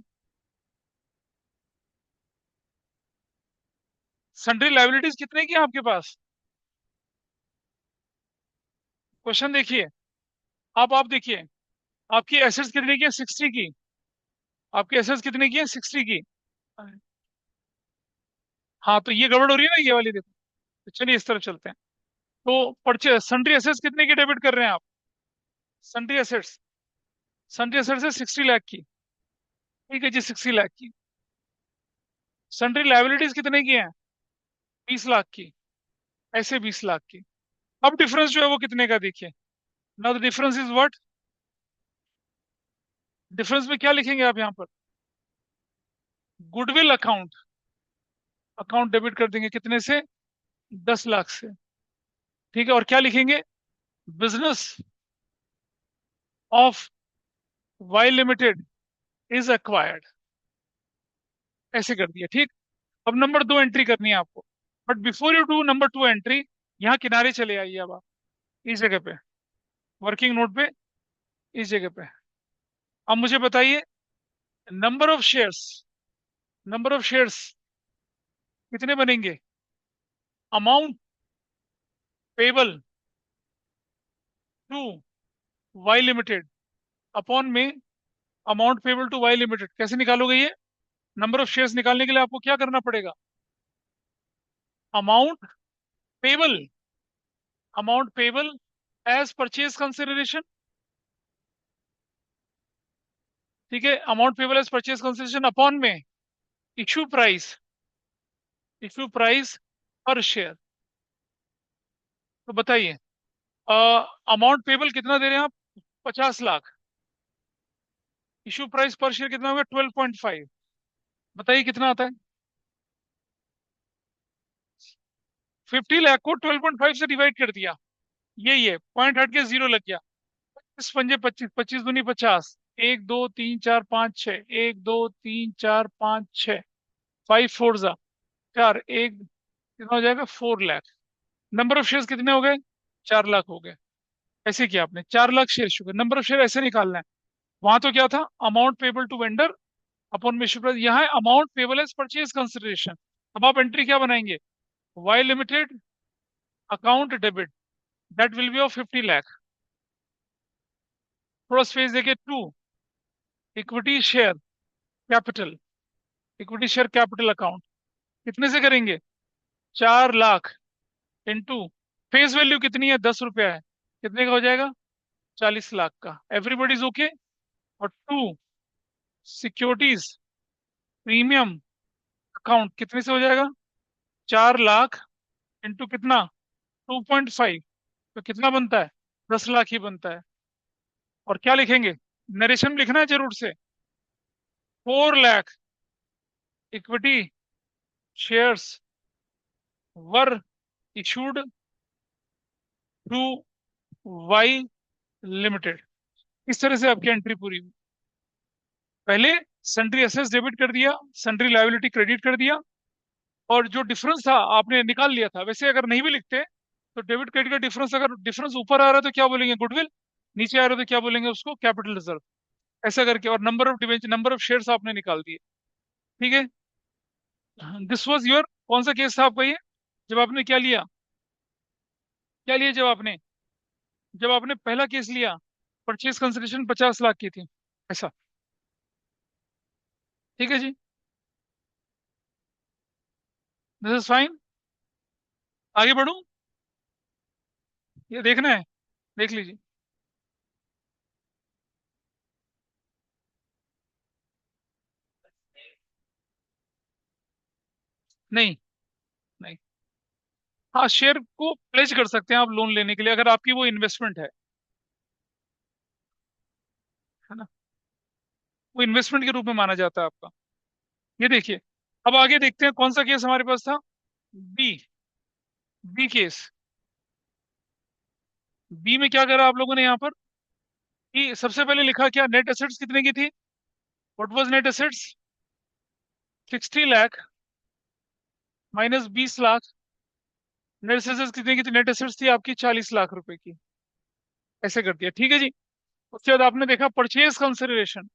सन्ड्री लाइबिलिटीज कितने की है आपके पास, क्वेश्चन देखिए, आप देखिए, आपकी एसेट्स कितने की है, 60 की, आपकी एसेट्स कितने की है, 60 की। हाँ, तो ये गड़बड़ हो रही है ना, ये वाली देखो। तो चलिए इस तरफ चलते हैं। तो परचेज सन्ड्री एसेट्स कितने की डेबिट कर रहे हैं आप, सन्ड्री एसेट्स, सन्ड्री एसेट्स है 60 लाख की, ठीक है जी, 60 लाख की। सन्ड्री लाइबिलिटीज कितने की है, 20 लाख की, ऐसे 20 लाख की। अब डिफरेंस जो है वो कितने का देखिए, now the difference is what, difference में क्या लिखेंगे आप यहाँ पर, गुडविल अकाउंट, अकाउंट डेबिट कर देंगे कितने से, 10 लाख से, ठीक है। और क्या लिखेंगे, business of Y limited is acquired, ऐसे कर दिया, ठीक। अब नंबर 2 एंट्री करनी है आपको, but before you do number 2 entry, यहाँ किनारे चले आइए अब आप, इस जगह पे, वर्किंग नोट पे, इस जगह पे। अब मुझे बताइए, number of shares, number of shares कितने बनेंगे? Amount payable to Y limited upon में amount payable to Y limited, कैसे निकालोगे ये? नंबर ऑफ शेयर्स निकालने के लिए आपको क्या करना पड़ेगा? Amount payable, amount payable as purchase consideration, ठीक है, amount payable as purchase consideration upon में issue price, issue price per share. तो बताइए, अमाउंट पेबल कितना दे रहे हैं आप? 50 lakh. Issue price per share कितना होगा? 12.5। बताइए कितना आता है? 50 लाख को 12.5 से डिवाइड कर दिया, यही है, पॉइंट हट के जीरो लग गया। 25 पंजे 25, 25 दूनी 50, 1 2 3 4 5 6, 1 2 3 4 5 6, 5 4 4, एक कितना हो जाएगा? 4 लाख। नंबर ऑफ शेयर्स कितने हो गए? 4 लाख हो गए। ऐसे किया आपने, 4 लाख शेयर शुगर, नंबर ऑफ शेयर ऐसे निकालना है। वहां तो क्या था? Amount payable to vendor upon में इश्यू प्राइस, यहाँ है amount payable as purchase consideration. अब आप एंट्री क्या बनाएंगे? Y limited account debit, that will be of 50 lakh. थोड़ा स्पेस देके, to equity share capital, equity share capital account कितने से करेंगे? 4 लाख इंटू फेस वैल्यू कितनी है? 10 रुपया है, कितने का हो जाएगा? 40 लाख का। Everybody is okay. और टू सिक्योरिटीज प्रीमियम अकाउंट कितने से हो जाएगा? 4 लाख इंटू कितना? 2.5, तो कितना बनता है? 10 लाख ही बनता है। और क्या लिखेंगे? नरेशन लिखना है जरूर से। 4 lakh equity shares were issued to Y limited. इस तरह से आपकी एंट्री पूरी हुई। पहले सन्ड्री एसेट्स डेबिट कर दिया, सन्ड्री लायबिलिटी क्रेडिट कर दिया, और जो डिफरेंस था आपने निकाल लिया था। वैसे अगर नहीं भी लिखते तो डेबिट क्रेडिट का डिफरेंस, अगर डिफरेंस ऊपर आ रहा है तो क्या बोलेंगे? गुडविल। नीचे आ रहा है तो क्या बोलेंगे उसको? Capital reserve. ऐसा करके, और number of debenture, number of shares आपने निकाल दिए। ठीक है, दिस वाज योर, कौन सा केस था आपका ये? जब आपने क्या लिया, क्या लिया जब आपने पहला केस लिया, परचेज कंसिडरेशन 50 लाख की थी, ऐसा। ठीक है जी, दिस इज फाइन। आगे बढ़ूं? ये देखना है, देख लीजिए। नहीं, नहीं। हाँ, शेयर को प्लेज कर सकते हैं आप लोन लेने के लिए, अगर आपकी वो इन्वेस्टमेंट है ना, वो इन्वेस्टमेंट के रूप में माना जाता है आपका। ये देखिए, अब आगे देखते हैं कौन सा केस हमारे पास था। B, B case. बी में क्या करा आप लोगों ने यहाँ पर, कि सबसे पहले लिखा क्या? नेट एसेट्स कितने की थी? What was net assets? 60 lakh minus 20 lakh. Net assets कितने की थी? नेट एसेट्स थी आपकी 40 लाख रुपए की। ऐसे कर दिया, ठीक है जी। उसके बाद आपने देखा परचेज कंसिडरेशन।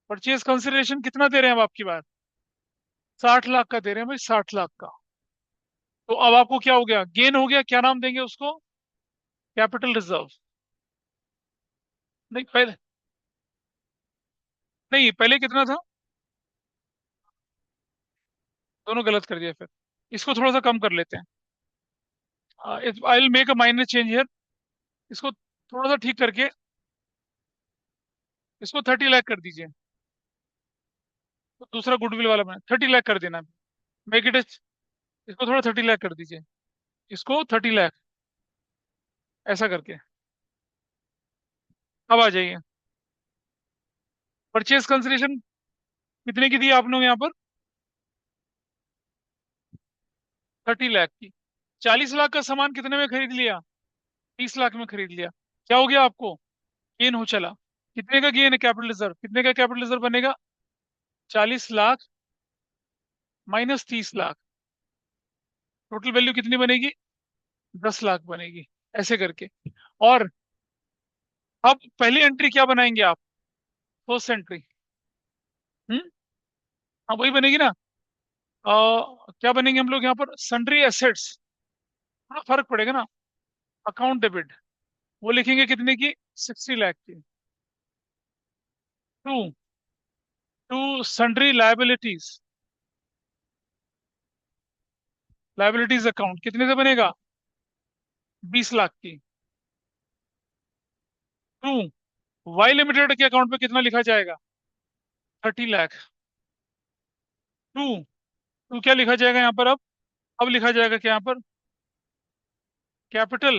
परचेज कंसिडरेशन कितना दे रहे हैं अब आपकी बार? 60 लाख का दे रहे हैं भाई, 60 लाख का। तो अब आपको क्या हो गया? गेन हो गया। क्या नाम देंगे उसको? Capital reserve. नहीं पहले, नहीं पहले कितना था? दोनों गलत कर दिया फिर। इसको थोड़ा सा कम कर लेते हैं। I will make a minor change here. इसको थोड़ा सा ठीक करके इसको 30 लाख कर दीजिए। तो दूसरा गुडविल वाला बना, 30 लाख कर देना। मेक इट, इसको थोड़ा 30 लाख कर दीजिए, इसको 30 लाख, ऐसा करके। अब आ जाइए, परचेज कंसिडरेशन कितने की दी आपने यहाँ पर? 30 लाख की। 40 लाख का सामान कितने में खरीद लिया? 30 लाख में खरीद लिया। क्या हो गया आपको? गेन हो चला। कितने का गेन है? कैपिटल रिजर्व कितने का? कैपिटल रिजर्व बनेगा 40 lakh minus 30 lakh, total value कितनी बनेगी? 10 लाख बनेगी, ऐसे करके। और अब पहली एंट्री क्या बनाएंगे आप? First entry. हम्म। हाँ वही बनेगी ना। क्या बनेंगे हम लोग यहाँ पर? Sundry assets. हाँ फर्क पड़ेगा ना। अकाउंट डेबिट, वो लिखेंगे कितने की? 60 लाख की। To to sundry liabilities, liabilities account कितने से बनेगा? 20 लाख की। टू वाई लिमिटेड के अकाउंट पे कितना लिखा जाएगा? 30 लाख। टू टू क्या लिखा जाएगा यहाँ पर अब लिखा जाएगा क्या यहाँ पर? कैपिटल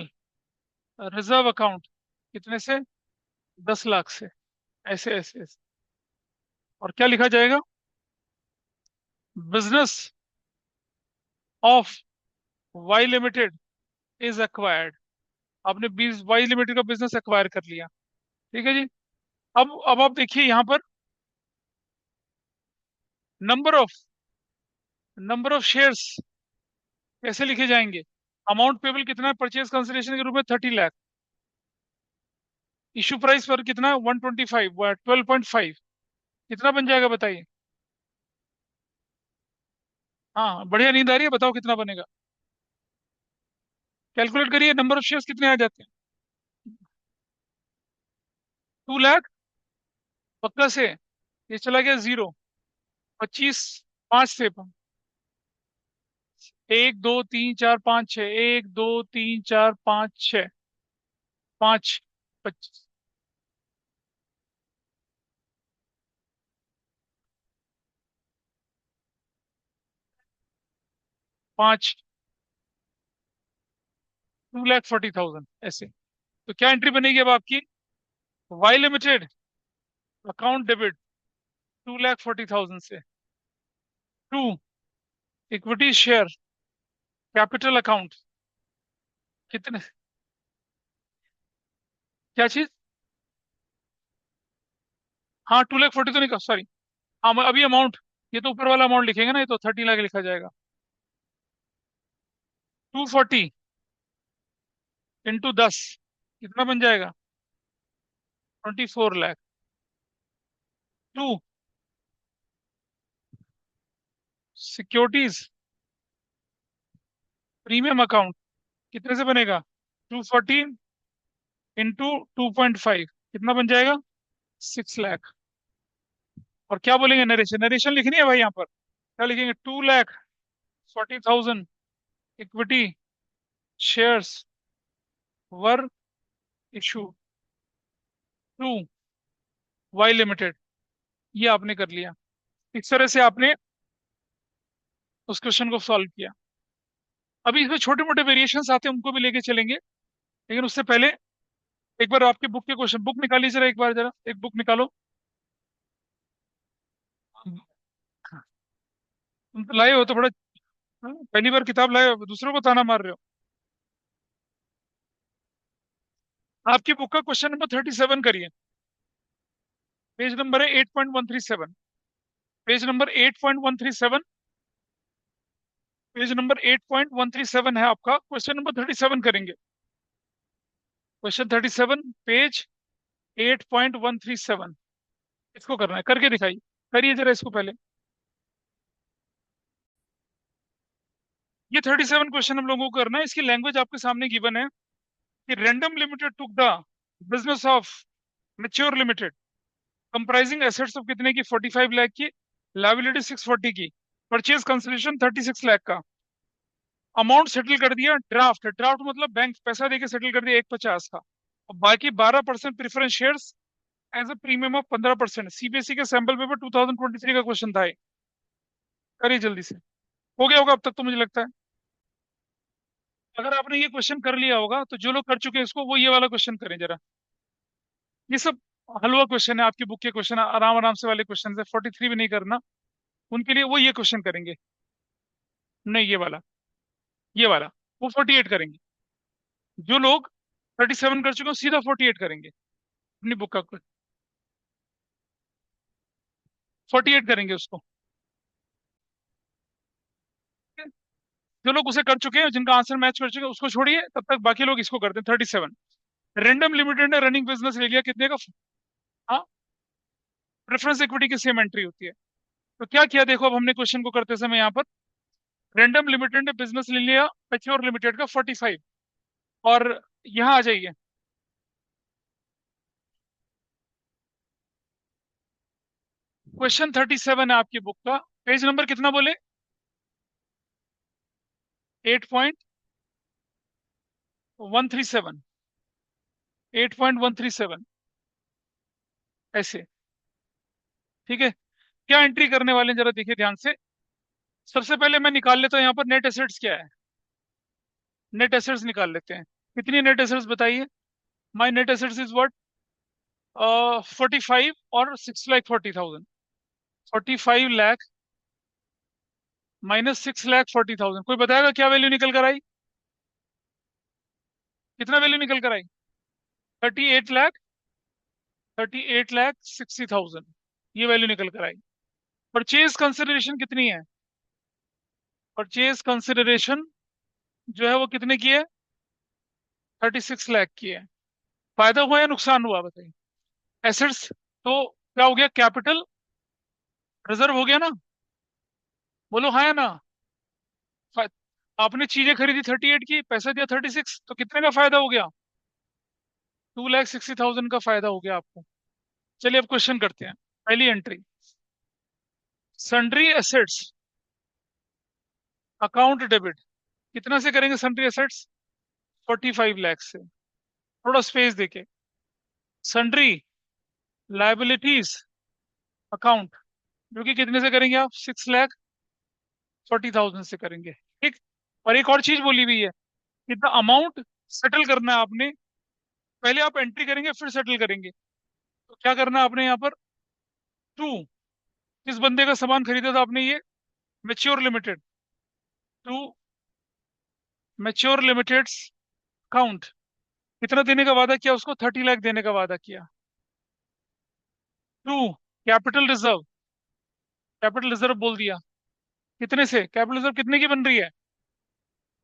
रिजर्व अकाउंट, कितने से? 10 लाख से। ऐसे ऐसे ऐसे। और क्या लिखा जाएगा? Business of Y limited is acquired. आपने 20 वाई लिमिटेड का बिजनेस एक्वायर कर लिया। ठीक है जी। अब आप देखिए यहाँ पर, number of number of shares कैसे लिखे जाएंगे? अमाउंट पेबल कितना है परचेज कंसिडरेशन के रूप में? 30 लाख। इशू प्राइस पर कितना? 125, 12.5। कितना बन जाएगा बताइए? हाँ बढ़िया नींद आ रही है, बताओ कितना बनेगा? कैलकुलेट करिए, नंबर ऑफ शेयर्स कितने आ जाते हैं? 2 लाख। पक्का से? ये चला गया जीरो। 25, 5 से 1 2 3 4 5 6, 1 2 3 4 5 6, 5, 25, 5, 2,40,000 ऐसे। तो क्या एंट्री बनेगी अब आपकी? वाई लिमिटेड अकाउंट डेबिट 2,40,000 से। To equity share capital account कितने? क्या चीज? हाँ 2,40,000 तो नहीं, सॉरी। हाँ अभी अमाउंट, ये तो ऊपर वाला अमाउंट लिखेंगे ना, ये तो 30 लाख लिखा जाएगा। 240 × 10 कितना बन जाएगा? 24 lakh. To securities premium account कितने से बनेगा? 240 × 2.5 कितना बन जाएगा? 6 लाख। और क्या बोलेंगे? नरेशन, नरेशन लिखनी है भाई यहाँ पर। क्या लिखेंगे? 2,40,000 equity shares were issue to Y limited. ये आपने कर लिया। इस तरह से आपने उस क्वेश्चन को सॉल्व किया। अभी इसमें छोटे मोटे वेरिएशंस आते हैं, उनको भी लेके चलेंगे, लेकिन उससे पहले एक बार आपके बुक के क्वेश्चन, बुक निकालिए जरा, एक बार जरा एक बुक निकालो। तुम तो लाए हो तो बड़ा, हाँ, पहली बार किताब लाए हो, दूसरों को ताना मार रहे हो। आपकी बुक का क्वेश्चन नंबर 37 करिए। पेज नंबर है 8.137। Page number 8.137। पेज नंबर 8.137 है आपका, क्वेश्चन नंबर 37 करेंगे। Question 37, page 8.137। इसको करना है, करके दिखाइए। करिए जरा इसको पहले। ये 37 क्वेश्चन हम लोगों को करना है। इसकी लैंग्वेज आपके सामने गिवन है कि random limited took the business of mature limited comprising assets of कितने की? 45 लाख की। लाइबिलिटी 640 की। परचेज कंसिडरेशन 36 लाख का। अमाउंट सेटल कर दिया, ड्राफ्ट, ड्राफ्ट मतलब बैंक पैसा देके सेटल कर दिया 150 का। और बाकी 12% preference shares as a premium of 15%। CBSE के सैंपल पेपर 2023 का क्वेश्चन था ये। करिए जल्दी से। हो गया होगा अब तक तो मुझे लगता है। अगर आपने ये क्वेश्चन कर लिया होगा तो जो लोग कर चुके हैं इसको, वो ये वाला क्वेश्चन करें जरा। ये सब हलवा क्वेश्चन है, आपकी बुक के क्वेश्चन आराम आराम से वाले क्वेश्चन है, 43 भी नहीं करना। उनके लिए वो ये क्वेश्चन करेंगे। नहीं ये वाला, ये वाला, वो 48 करेंगे। जो लोग 37 कर चुके हैं सीधा 48 करेंगे अपनी बुक का। 48 करेंगे उसको। जो लोग उसे कर चुके हैं, जिनका आंसर मैच कर चुके हैं, उसको छोड़िए, तब तक बाकी लोग इसको करते हैं। 37, रेंडम लिमिटेड ने रनिंग बिजनेस ले लिया कितने का? हाँ, प्रेफरेंस इक्विटी की सेम एंट्री होती है। तो क्या किया देखो, अब हमने क्वेश्चन को करते समय यहाँ पर रेंडम लिमिटेड ने बिजनेस ले लिया मैच्योर लिमिटेड का 45। और यहाँ आ जाइए, क्वेश्चन 37 है आपकी बुक का, पेज नंबर कितना बोले? 8.137, 8.137 ऐसे। ठीक है, क्या एंट्री करने वाले हैं जरा देखिए ध्यान से। सबसे पहले मैं निकाल लेता हूँ यहाँ पर नेट एसेट्स क्या है। नेट एसेट्स निकाल लेते हैं। कितनी नेट एसेट्स बताइए? My net assets is what? 45 और 6,40,000। 45 लाख माइनस 6,40,000। कोई बताएगा क्या वैल्यू निकल कर आई? कितना वैल्यू निकल कर आई? 38 लाख, 38,60,000, ये वैल्यू निकल कर आई। परचेज कंसिडरेशन कितनी है? परचेज कंसिडरेशन जो है वो कितने की है? 36 लाख की है। फायदा हुआ या नुकसान हुआ बताइए? एसेट्स तो क्या हो गया? कैपिटल रिजर्व हो गया ना? बोलो हाँ या ना? फा- आपने चीजें खरीदी 38 की, पैसा दिया 36, तो कितने का फायदा हो गया? 2,60,000 का फायदा हो गया आपको। चलिए अब क्वेश्चन करते हैं। पहली entry, sundry assets account debit, कितना से करेंगे सन्ड्री एसेट्स? 45 लाख से। थोड़ा स्पेस देके, सन्ड्री लाइबिलिटीज अकाउंट, जो कि कितने से करेंगे आप? 6,40,000 से करेंगे। ठीक। और एक और चीज बोली हुई है, कितना अमाउंट सेटल करना है आपने। पहले आप एंट्री करेंगे फिर सेटल करेंगे। तो क्या करना है आपने यहाँ पर? टू, किस बंदे का सामान खरीदा था आपने? ये mature limited. To mature limited account, कितना देने का वादा किया उसको? 30 लाख देने का वादा किया। To capital reserve, capital reserve बोल दिया। कितने से कैपिटल रिजर्व कितने की बन रही है?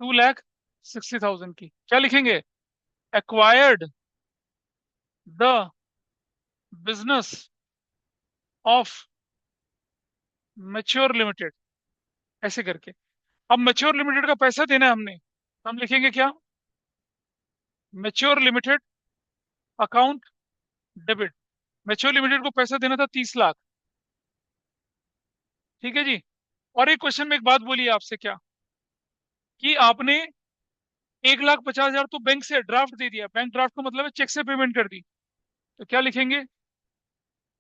2,60,000 की। क्या लिखेंगे? Acquired the business of mature limited, ऐसे करके। अब मेच्योर लिमिटेड का पैसा देना है हमने, तो हम लिखेंगे क्या? Mature limited account debit. Mature limited को पैसा देना था 30 लाख। ठीक है जी। और एक क्वेश्चन में एक बात बोली आपसे, क्या कि आपने 1,50,000 तो बैंक से ड्राफ्ट दे दिया। बैंक ड्राफ्ट का मतलब है चेक से पेमेंट कर दी। तो क्या लिखेंगे?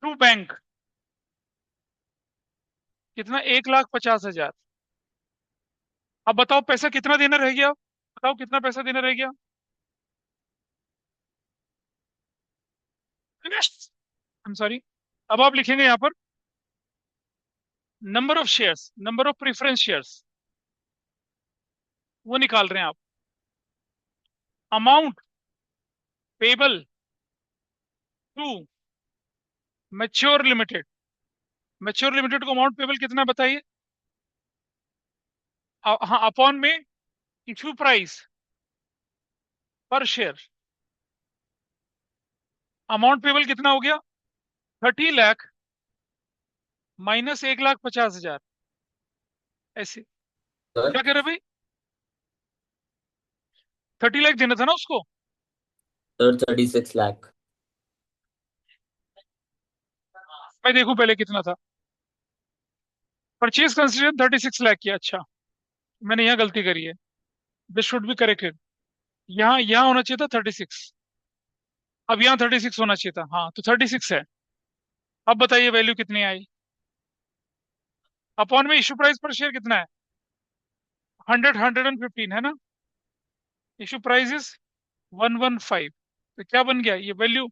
टू बैंक, कितना? 1,50,000। अब बताओ पैसा कितना देना रह गया? बताओ कितना पैसा देना रह गया? I am sorry. अब आप लिखेंगे यहाँ पर number of shares, number of preference shares, वो निकाल रहे हैं आप। Amount payable to mature limited, mature limited को अमाउंट पेबल कितना है बताइए? हाँ, अपॉन में issue price per share. Amount payable कितना हो गया? 30 लाख माइनस 1,50,000, ऐसे। सर क्या कह रहे भाई? 30 लाख देना था ना उसको। सर 36 लाख। मैं देखूं पहले कितना था। परचेज कंसिडरेशन 36 लाख किया, अच्छा। मैंने यहाँ गलती करी है। This should be corrected. यहाँ यहाँ होना चाहिए था 36। अब यहाँ 36 होना चाहिए था। हाँ, तो 36 है। अब बताइए वैल्यू कितनी आई? अपॉन में इशू प्राइस पर शेयर कितना है? 100, 115 है ना? Issue price is 115। तो क्या बन गया ये वैल्यू?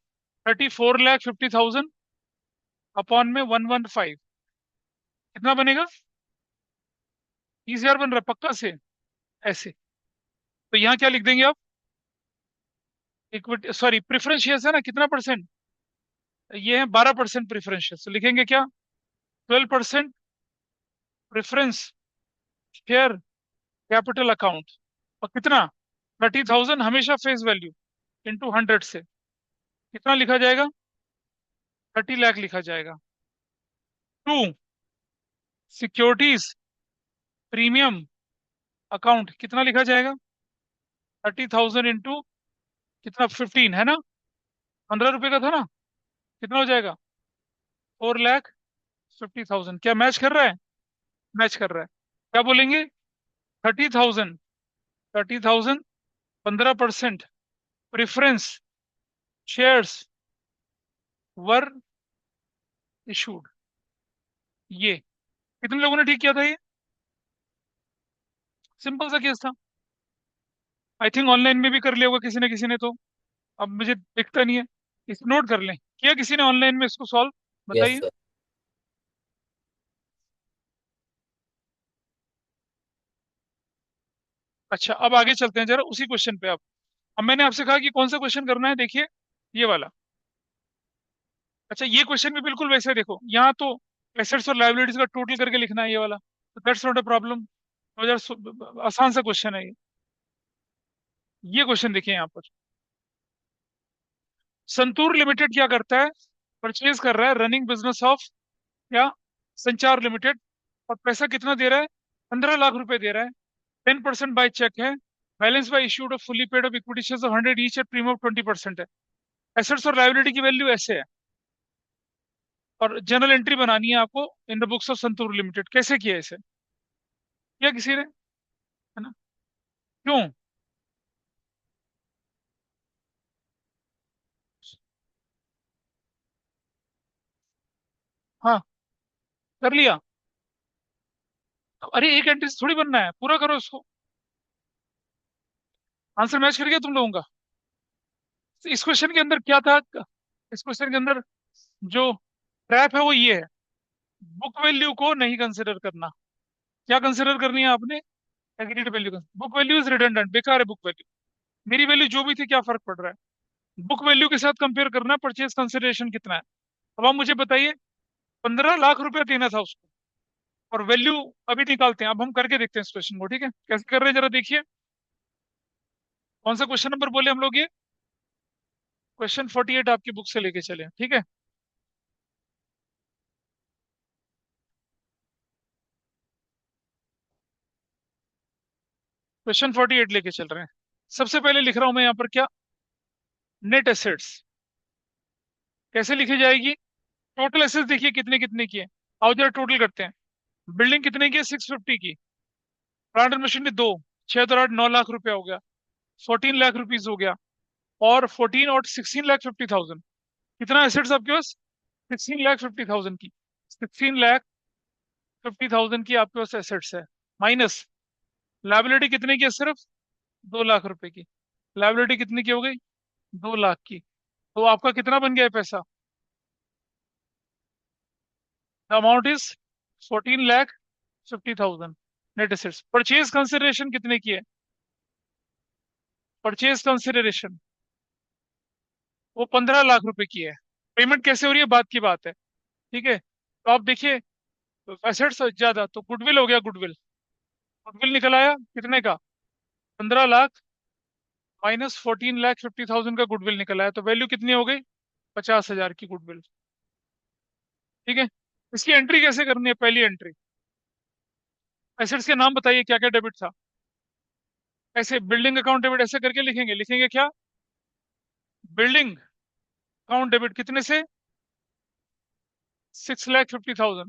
34,50,000 अपॉन में 115, कितना बनेगा? 30,000 बन रहा है पक्का से, ऐसे। तो यहाँ क्या लिख देंगे आप? इक्विटी सॉरी प्रेफरेंस शेयर्स है ना, कितना परसेंट? ये है 12% प्रेफरेंस शेयर्स, तो लिखेंगे क्या? 12% प्रेफरेंस शेयर कैपिटल अकाउंट, और कितना, 30,000 हमेशा फेस वैल्यू इंटू 100 से कितना लिखा जाएगा, 30 लाख लिखा जाएगा। टू, सिक्योरिटीज प्रीमियम अकाउंट कितना लिखा जाएगा, 30,000 इंटू कितना, 15 है ना, 15 रुपए का था ना, कितना हो जाएगा, 4,50,000। क्या मैच कर रहा है, मैच कर रहा है। क्या बोलेंगे, 30,000, 30,000, 15% प्रेफरेंस शेयर्स वर इशूड। ये कितने लोगों ने ठीक किया था ये, सिंपल सा केस था। आई थिंक ऑनलाइन में भी कर लिया होगा किसी ने किसी ने तो, अब मुझे दिखता नहीं है। इस नोट कर लें, किया किसी ने ऑनलाइन में इसको सॉल्व, यस बताइए। सर। अच्छा, अब आगे चलते हैं जरा उसी क्वेश्चन पे। अब मैंने आपसे कहा कि कौन सा क्वेश्चन करना है, देखिए ये वाला। अच्छा, ये क्वेश्चन भी बिल्कुल वैसे है, देखो यहाँ तो एसेट्स और लायबिलिटीज का टोटल करके लिखना है ये वाला, तो दैट्स नॉट अ प्रॉब्लम, तो यार आसान सा क्वेश्चन है ये। ये क्वेश्चन देखिए यहाँ पर, संतूर लिमिटेड क्या करता है, परचेज कर रहा है रनिंग बिजनेस ऑफ क्या, संचार लिमिटेड, और पैसा कितना दे रहा है, 15 लाख रुपए दे रहा है। 10% बाय चेक है, balance bye issued of fully paid of equity shares of 100 each at premium of 20% है। एसेट्स और लायबिलिटी की वैल्यू ऐसे है, और जनरल एंट्री बनानी है आपको in the books of santoor limited. कैसे किया इसे, किया किसी ने, है ना, क्यों, हाँ, कर लिया। अरे एक एंट्री से थोड़ी बनना है, पूरा करो इसको, आंसर मैच कर गया तुम लोगों का। तो इस क्वेश्चन के अंदर क्या था, इस क्वेश्चन के अंदर जो ट्रैप है वो ये है, बुक वैल्यू को नहीं कंसिडर करना। क्या कंसिडर करनी है आपने, agreed value. Book value is redundant, बेकार है बुक वैल्यू, मेरी वैल्यू जो भी थी क्या फर्क पड़ रहा है, बुक वैल्यू के साथ कंपेयर करना परचेज कंसिडरेशन कितना है। अब आप मुझे बताइए, 15 लाख रुपया देना था उसको, और वैल्यू अभी निकालते हैं। अब हम करके देखते हैं इस क्वेश्चन को, ठीक है, कैसे कर रहे हैं जरा देखिए। कौन सा क्वेश्चन नंबर बोले हम लोग ये, क्वेश्चन 48 आपकी बुक से लेके चले, ठीक है। क्वेश्चन 48 लेके चल रहे हैं। सबसे पहले लिख रहा हूं मैं यहाँ पर क्या, नेट एसेट्स कैसे लिखी जाएगी, टोटल एसेट्स देखिए कितने कितने की है। आओ जरा टोटल करते हैं। बिल्डिंग कितने की है, 650 की। प्लांट एंड मशीनरी दो, 6 और 8 9 लाख रुपया हो गया, 14 लाख रुपीज हो गया। और 14 और 16 लाख 50,000, कितना एसेट्स आपके पास, 16 लाख 50,000 की, 16 लाख 50,000 की आपके पास एसेट्स है। माइनस लाइबिलिटी कितने की है, सिर्फ 2 लाख रुपए की। लाइबिलिटी कितने की हो गई, 2 लाख की। तो आपका कितना बन गया है पैसा, the amount is 14 lakh 50,000 net assets. Purchase consideration कितने की है, परचेज कंसिडरेशन वो 15 लाख रुपए की है। पेमेंट कैसे हो रही है बात की बात है, ठीक है। तो आप देखिए, एसेट्स ज्यादा तो गुडविल हो गया, गुडविल, गुडविल निकल आया कितने का, 15 लाख माइनस 14 लाख 50,000 का गुडविल निकल आया, तो वैल्यू कितनी हो गई, 50,000 की गुडविल, ठीक है। इसकी एंट्री कैसे करनी है, पहली एंट्री, एसेट्स के नाम बताइए क्या क्या डेबिट था। ऐसे बिल्डिंग अकाउंट डेबिट ऐसे करके लिखेंगे, लिखेंगे क्या, बिल्डिंग अकाउंट डेबिट कितने से, 6 लाख 50,000।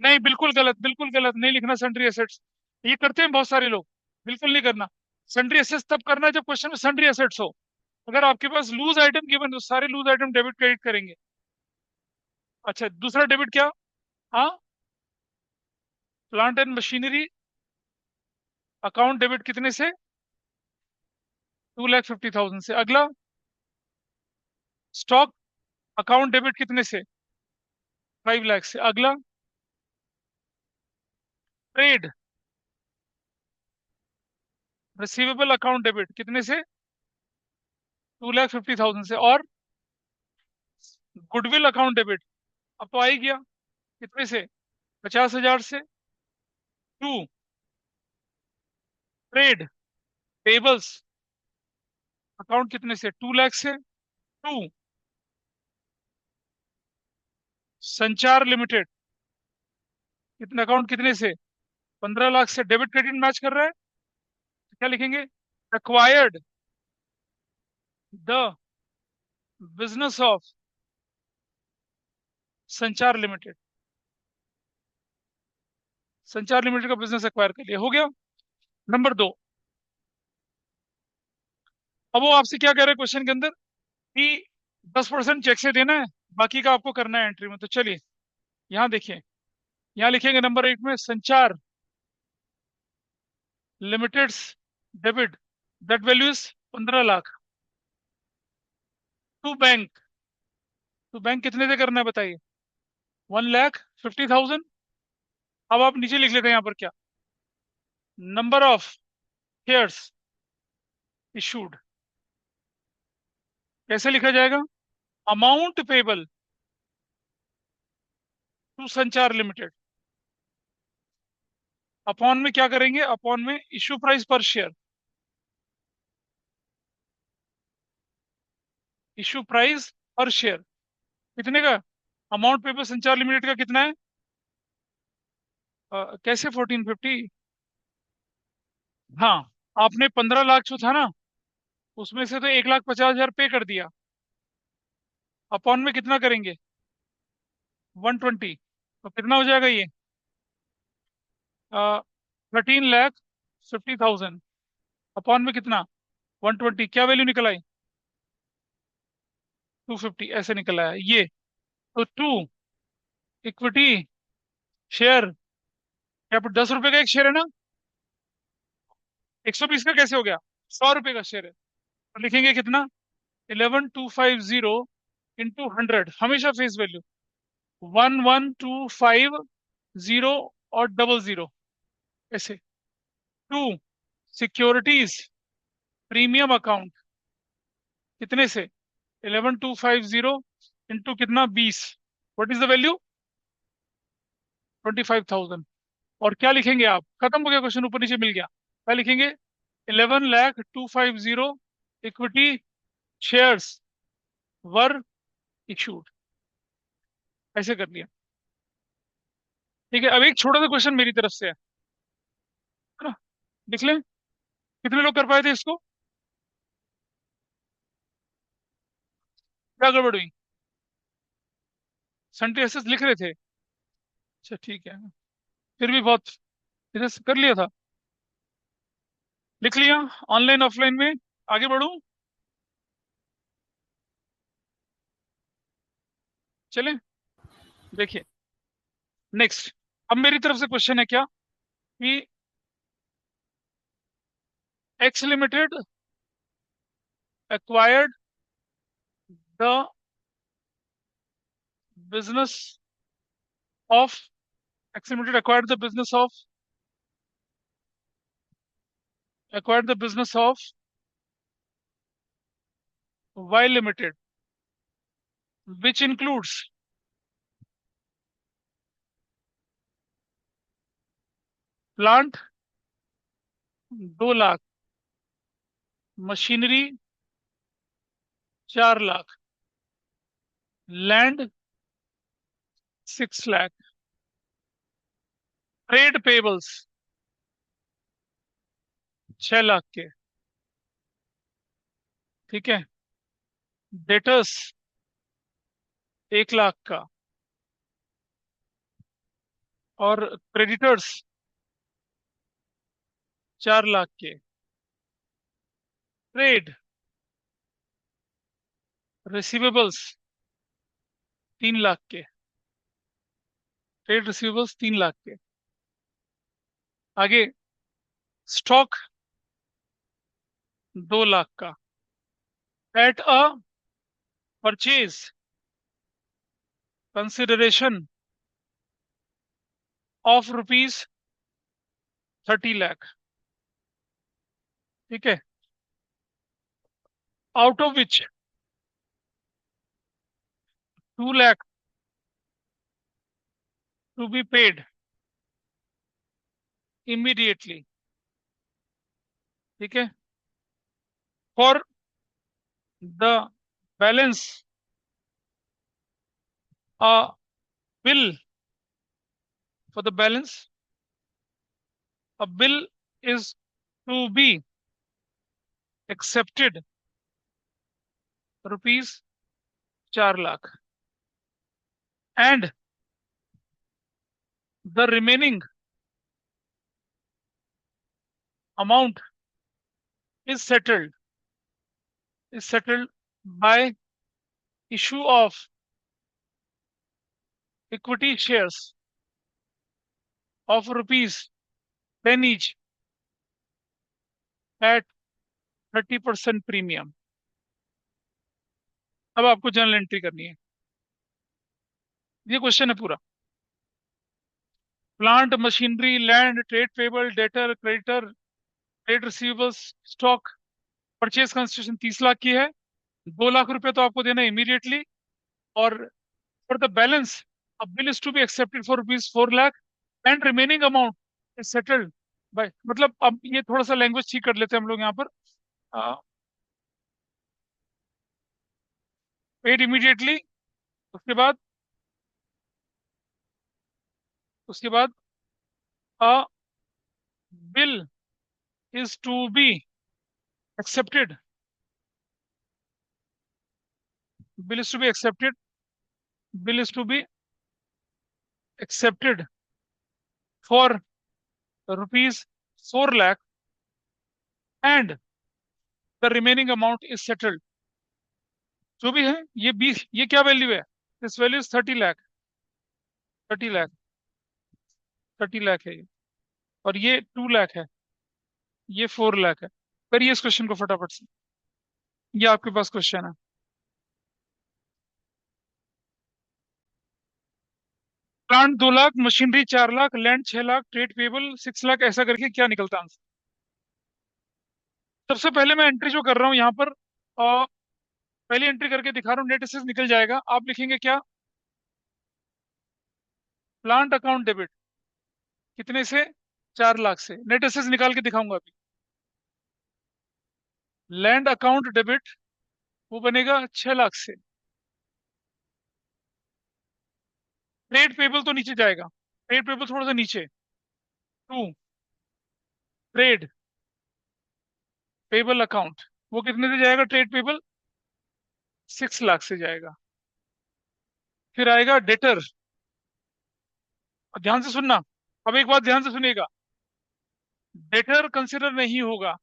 नहीं, बिल्कुल गलत, बिल्कुल गलत, नहीं लिखना सन्ड्री एसेट्स, ये करते हैं बहुत सारे लोग, बिल्कुल नहीं करना। सन्ड्री एसेट्स तब करना जब क्वेश्चन में सन्ड्री एसेट्स हो। अगर आपके पास लूज आइटम गिवन तो सारे लूज आइटम डेबिट क्रेडिट करेंगे। अच्छा, दूसरा डेबिट क्या, हाँ, plant and machinery account debit कितने से, 2,50,000 से। अगला, स्टॉक अकाउंट डेबिट कितने से, 5 लाख से। अगला, ट्रेड रिसीवेबल अकाउंट डेबिट कितने से, 2,50,000 से। और गुडविल अकाउंट डेबिट, अब तो आ ही गया, कितने से, 50,000 से। टू, ट्रेड पेबल्स अकाउंट कितने से, 2 लाख से। टू, संचार लिमिटेड कितने, अकाउंट कितने से, 15 लाख से। डेबिट क्रेडिट मैच कर रहा है, तो क्या लिखेंगे, एक्वायर्ड द बिजनेस ऑफ संचार लिमिटेड, संचार लिमिटेड का बिजनेस एक्वायर कर लिया, हो गया। नंबर 2, अब वो आपसे क्या कह रहे हैं क्वेश्चन के अंदर कि 10% चेक से देना है, बाकी का आपको करना है एंट्री में। तो चलिए यहाँ देखिए, यहाँ लिखेंगे नंबर 1 में Sanchar limited debit, that value is 15 lakh. To bank, तो बैंक कितने से करना है बताइए, 1,50,000। अब आप नीचे लिख लेते हैं यहाँ पर क्या, नंबर ऑफ शेयर्स इशूड, कैसे लिखा जाएगा, अमाउंट पेबल टू संचार लिमिटेड, अपॉन में क्या करेंगे, अपॉन में issue price per share, issue price per share कितने का, अमाउंट पेबल संचार लिमिटेड का कितना है, कैसे 1450, हाँ, आपने 15 लाख जो था ना, उसमें से तो 1,50,000 पे कर दिया, अपॉन में कितना करेंगे, 120, तो कितना हो जाएगा ये, 13,50,000, अपॉन में कितना, 120, क्या वैल्यू निकल आई, 250, ऐसे निकल आया ये। तो टू इक्विटी शेयर, यहाँ पर 10 रुपए का एक शेयर है ना, 120 का कैसे हो गया, 100 रुपए का शेयर है, तो लिखेंगे कितना, 11,250 इंटू 100, हमेशा फेस वैल्यू, 11,250 और 00, ऐसे। टू सिक्योरिटीज प्रीमियम अकाउंट कितने से, 11,250 इंटू कितना, 20, व्हाट इज द वैल्यू, 25,000। और क्या लिखेंगे आप, खत्म हो गया क्वेश्चन, ऊपर नीचे मिल गया, क्या लिखेंगे, 11,250 इक्विटी शेयर्स वर इशूड, ऐसे कर लिया। ठीक है, अब एक छोटा सा क्वेश्चन मेरी तरफ से है ना, लिख लें, कितने लोग कर पाए थे इसको, क्या गड़बड़ हुई, सेंटेंसेस लिख रहे थे, अच्छा ठीक है, फिर भी बहुत, इधर से कर लिया था, लिख लिया, ऑनलाइन ऑफलाइन में, आगे बढ़ूं, चलें, देखिए नेक्स्ट, अब मेरी तरफ से क्वेश्चन है क्या कि x limited acquired the business of, x limited acquired the business of Y limited, which includes plant 2 lakh, machinery 4 lakh, land 6 lakh, trade payables 6 lakh के, ठीक है, डेटर्स 1 लाख का, और क्रेडिटर्स 4 लाख के, ट्रेड रिसीवेबल्स 3 लाख के, ट्रेड रिसीवेबल्स 3 लाख के, आगे स्टॉक 2 लाख का, at a purchase consideration of rupees 30 lakh, ठीक है, out of which 2 lakh to be paid immediately ठीक है, for the balance bill, for the balance a bill is to be accepted rupees 4 lakh, and the remaining amount is settled by issue of equity shares of rupees 10 each at 30% premium. अब आपको journal entry करनी है। ये question है पूरा। Plant machinery land trade payable debtor creditor trade receivables stock, purchase consideration 30 lakh की है। 2 लाख रुपए तो आपको देना इमीडिएटली, और for the balance a bill is to be accepted for rupees 4 lakh and remaining amount is settled by, मतलब अब ये थोड़ा सा लैंग्वेज ठीक कर लेते हैं हम लोग यहाँ पर। पेड इमीडिएटली, उसके बाद उसके बाद a bill is to be accepted, bill is to be accepted, bill is to be accepted for rupees 4 lakh and the remaining amount is settled. जो भी है ये 20, ये क्या वैल्यू है? This value is 30 lakh, 30 lakh, 30 lakh है ये, और ये 2 लाख है, ये 4 लाख है। करिए इस क्वेश्चन को फटाफट से, ये आपके पास क्वेश्चन है। Plant 2 lakh, machinery 4 lakh, land 6 lakh, trade payable 6 lakh, ऐसा करके क्या निकलता आंसर? सबसे पहले मैं एंट्री जो कर रहा हूँ यहाँ पर, पहली एंट्री करके दिखा रहा हूँ, नेट एसेट्स निकल जाएगा। आप लिखेंगे क्या? प्लांट अकाउंट डेबिट, कितने से? 4 लाख से। नेट एसेट्स निकाल के दिखाऊंगा अभी। लैंड अकाउंट डेबिट वो बनेगा 6 लाख से। ट्रेड पेबल तो नीचे जाएगा, ट्रेड पेबल थोड़ा सा नीचे, 2। ट्रेड पेबल अकाउंट वो कितने से जाएगा? ट्रेड पेबल 6 लाख से जाएगा। फिर आएगा डेटर, ध्यान से सुनना, अब एक बात ध्यान से सुनिएगा, डेटर कंसिडर नहीं होगा,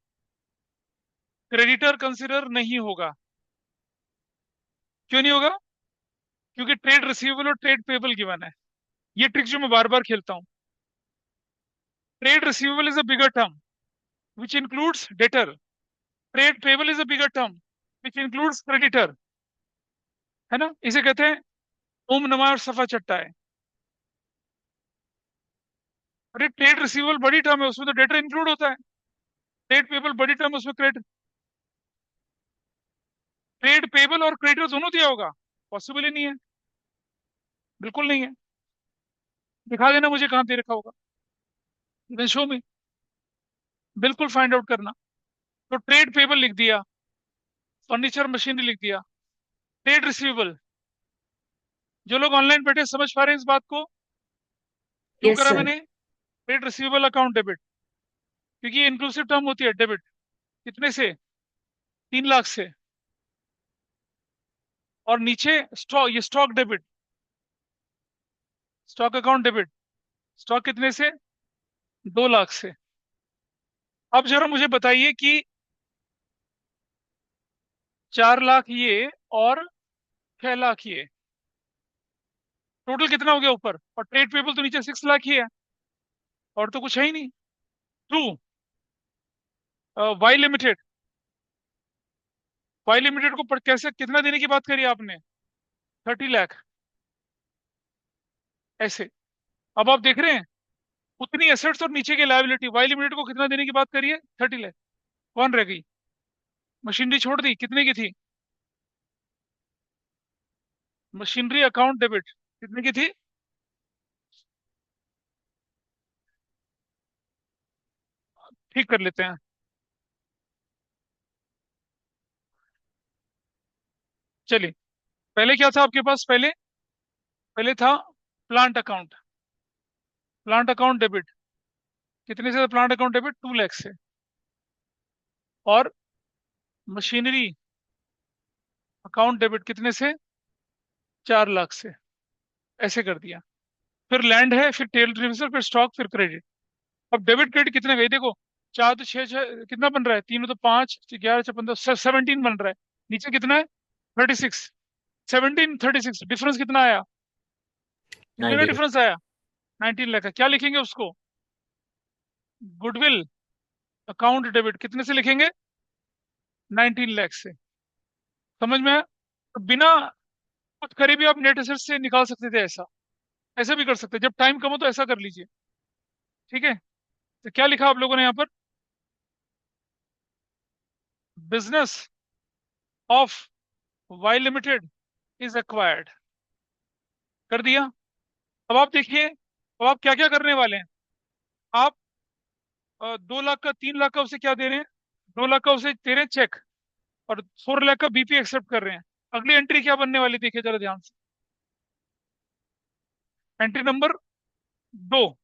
क्रेडिटर कंसिडर नहीं होगा। क्यों नहीं होगा? क्योंकि ट्रेड रिसीवेबल और ट्रेड पेबल गिवन है। ये ट्रिक जो मैं बार बार खेलता हूँ। Trade receivable is a bigger term which includes debtor, trade payable is a bigger term which includes creditor, है ना? इसे कहते हैं ओम नमः और सफा चट्टा है। अरे ट्रेड रिसीवेबल बड़ी टर्म है, उसमें तो डेटर इंक्लूड होता है। ट्रेड पेबल बड़ी टर्म, उसमें क्रेडिट, ट्रेड पेबल और क्रेडिटर दोनों दिया होगा? पॉसिबल ही नहीं है, बिल्कुल नहीं है। दिखा देना मुझे कहाँ दे रखा होगा, शो में, बिल्कुल फाइंड आउट करना। तो ट्रेड पेबल लिख दिया, फर्नीचर मशीनरी लिख दिया, ट्रेड रिसीवेबल। जो लोग ऑनलाइन बैठे समझ पा रहे हैं इस बात को? क्यों यस करा सर। मैंने ट्रेड रिसीवेबल अकाउंट डेबिट? क्योंकि ये इंक्लूसिव टर्म होती है डेबिट। कितने से? 3 लाख से। और नीचे स्टॉक, ये stock debit, stock account debit, stock कितने से? 2 लाख से। अब जरा मुझे बताइए कि 4 लाख ये और 6 लाख ये, टोटल कितना हो गया ऊपर? और ट्रेड पेबल तो नीचे 6 लाख ही है, और तो कुछ है ही नहीं। True. Y limited, Y limited को कैसे, कितना देने की बात करी आपने? 30 लाख, ऐसे। अब आप देख रहे हैं उतनी एसेट्स और नीचे की लायबिलिटी, वाई लिमिटेड को कितना देने की बात करी है? 30 लाख। कौन रह गई? मशीनरी छोड़ दी, कितने की थी? मशीनरी अकाउंट डेबिट कितने की थी? ठीक कर लेते हैं, चलिए, पहले क्या था आपके पास? पहले पहले था plant account. Plant account debit कितने से? प्लांट अकाउंट डेबिट 2 लाख से। और मशीनरी अकाउंट डेबिट कितने से? 4 लाख से। ऐसे कर दिया। फिर लैंड है, फिर टेल रिजर्व, फिर स्टॉक, फिर क्रेडिट। अब डेबिट क्रेडिट कितने गए देखो। चार तो छः छः कितना बन रहा है? तीनों तो पाँच, 11 6 15 17 बन रहा है। नीचे कितना है? 36। 17 36 डिफरेंस कितना आया? कितने का 19। डिफरेंस आया? 19 लाख का। क्या लिखेंगे उसको? गुडविल अकाउंट डेबिट कितने से लिखेंगे? 19 लाख से। समझ में आया? तो बिना कुछ करे भी आप नेट एसेट से निकाल सकते थे ऐसा। ऐसा भी कर सकते हैं, जब टाइम कम हो तो ऐसा कर लीजिए। ठीक है। तो क्या लिखा आप लोगों ने यहाँ पर? Business of Y limited is acquired. कर दिया। अब आप देखिए, अब आप क्या क्या करने वाले हैं। आप 2 लाख का, 3 लाख का उसे क्या दे रहे हैं? 2 लाख का उसे दे रहे हैं चेक। और 4 लाख का बीपी एक्सेप्ट कर रहे हैं। अगली एंट्री क्या बनने वाली देखिए जरा ध्यान से। Entry number 2।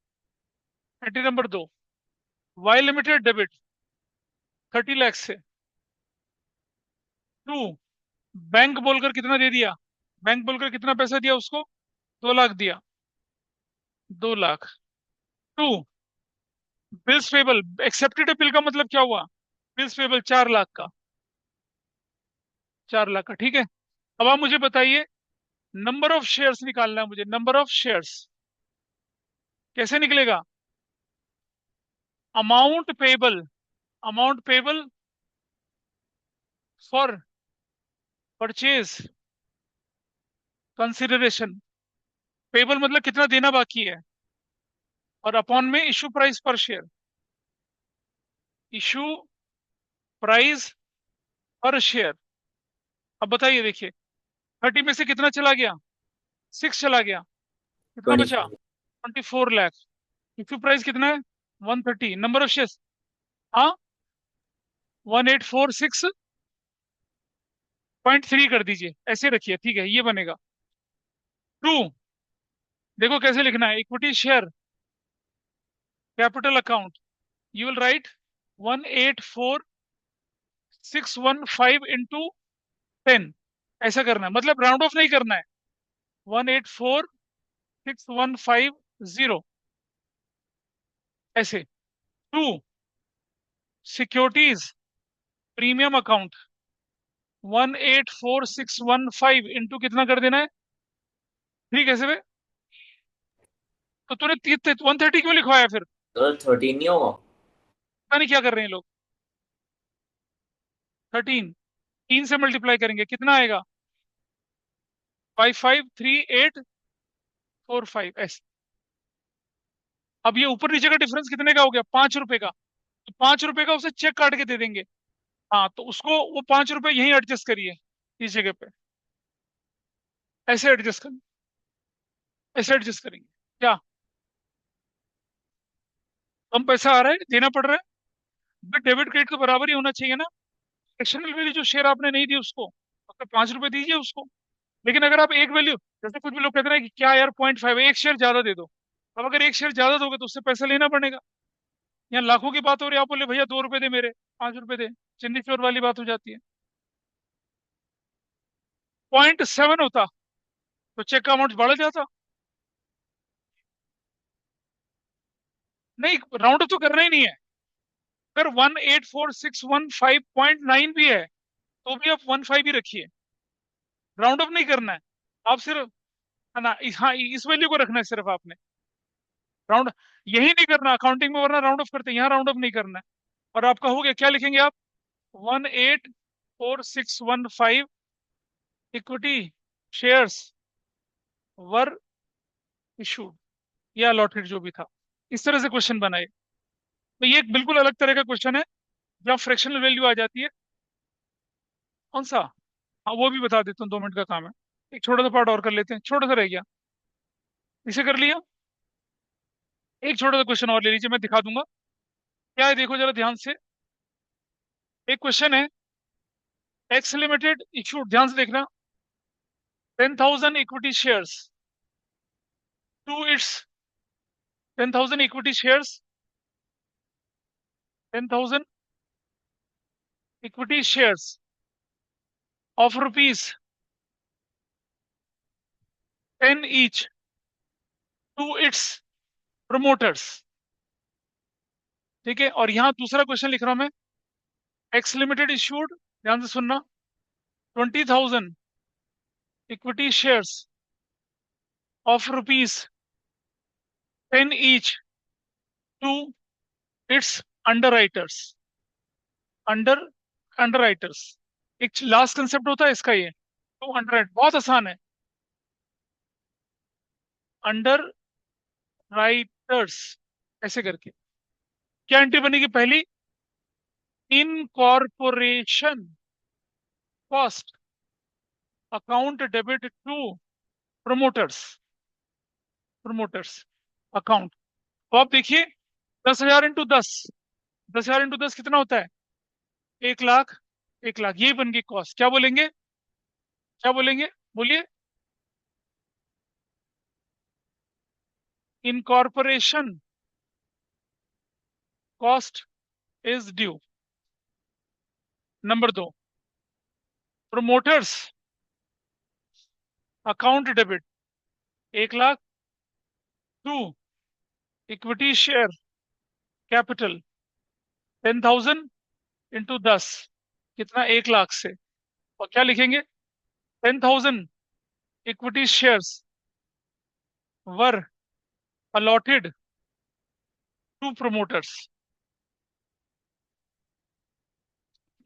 Entry number 2, Y limited debit 30 lakh से। 2, बैंक बोलकर कितना दे दिया? बैंक बोलकर कितना पैसा दिया उसको? 2 लाख दिया। 2 lakh. 2, bills payable accepted bill का मतलब क्या हुआ? बिल्स पेबल 4 लाख का। 4 लाख का, ठीक है। अब आप मुझे बताइए, नंबर ऑफ शेयर्स निकालना है मुझे। नंबर ऑफ शेयर्स कैसे निकलेगा? Amount payable, amount payable for purchase consideration. Payable मतलब कितना देना बाकी है। और अपॉन में issue price per share. Issue price per share. अब बताइए, देखिए 30 में से कितना चला गया? 6 चला गया। कितना बचा? 24। 24 लाख। इशू प्राइस कितना है? 130। नंबर ऑफ शेयर्स, हाँ, 1846.3 कर दीजिए। ऐसे रखिए, ठीक है, ये बनेगा। टू, देखो कैसे लिखना है। Equity share capital account, you will write 184,615 into 10। ऐसा करना है, मतलब राउंड ऑफ नहीं करना है। 184,615 ऐसे। To, securities premium account 184,615 into कितना कर देना है? ठीक है ऐसे। तो तूने 130 क्यों लिखवाया फिर? तो 13 नहीं होगा? पता नहीं क्या कर रहे हैं लोग। 13, 3 से मल्टीप्लाई करेंगे कितना आएगा? 553845 ऐसे। अब ये ऊपर नीचे का डिफरेंस कितने का हो गया? 5 रुपए का। तो 5 रुपए का उसे चेक काट के दे देंगे। हाँ, तो उसको वो 5 रुपए यहीं एडजस्ट करिए इस जगह पे। ऐसे एडजस्ट कर, ऐसे एडजस्ट करेंगे क्या? कम पैसा आ रहा है, देना पड़ रहा है। बट डेबिट क्रेडिट तो बराबर ही होना चाहिए ना। फ्रैक्शनल वैल्यू जो शेयर आपने नहीं दी उसको, मतलब 5 रुपए दीजिए उसको। लेकिन अगर आप एक वैल्यू, जैसे कुछ भी लोग कहते हैं कि क्या यार 0.5 एक शेयर ज्यादा दे दो। अब अगर एक शेयर ज्यादा दोगे तो उससे पैसा लेना पड़ेगा। यहाँ लाखों की बात हो रही है, आप बोले भैया 2 रुपए दे, मेरे 5 रुपए दे। चिन्नी चोर वाली बात हो जाती है। 0.7 होता तो चेक का अमाउंट बढ़ जाता। नहीं, राउंड ऑफ तो करना ही नहीं है। अगर 184,615.9 भी है तो भी आप 15 ही रखिए। राउंड ऑफ नहीं करना है। आप सिर्फ, है ना, हाँ, इस वैल्यू को रखना है सिर्फ आपने। राउंड यही नहीं करना अकाउंटिंग में, वरना राउंड ऑफ करते हैं, यहाँ राउंड ऑफ नहीं करना है। और आपका हो गया, क्या लिखेंगे आप? 184,615 इक्विटी शेयर्स वर इशूड, या अलॉटेड जो भी था। इस तरह से क्वेश्चन बनाए। तो ये एक बिल्कुल अलग तरह का क्वेश्चन है जहाँ फ्रैक्शनल वैल्यू आ जाती है। कौन सा? हाँ, वो भी बता देता हूँ, 2 मिनट का काम है। एक छोटा सा पार्ट और कर लेते हैं, छोटा सा रह गया। इसे कर लिया। एक छोटा सा क्वेश्चन और ले लीजिए, मैं दिखा दूंगा क्या है। देखो जरा ध्यान से। एक क्वेश्चन है, एक्स लिमिटेड इशूड, ध्यान से देखना। 10,000 equity shares to its 10,000 equity shares, 10,000 equity shares of rupees 10 each to its promoters. ठीक है, और यहां दूसरा क्वेश्चन लिख रहा हूं मैं। एक्स लिमिटेड इश्यूड, ध्यान से सुनना, 20,000 equity shares of rupees 10 each to its underwriters. Under underwriters एक लास्ट कंसेप्ट होता है इसका, ये तो अंडर, बहुत आसान है। अंडर राइटर्स ऐसे करके क्या एंट्री बनेगी पहली? Incorporation cost account debit to promoters, promoters account. तो आप देखिए, 10,000 इंटू 10, 10,000 इंटू 10 कितना होता है? 1 लाख। 1 लाख, यही बन गई कॉस्ट। क्या बोलेंगे, क्या बोलेंगे, बोलिए। Incorporation cost is due. Number 2, promoters account debit 1 lakh to equity share capital 10,000 into 10 कितना? 1 लाख से। और क्या लिखेंगे? 10,000 equity shares were allotted to promoters.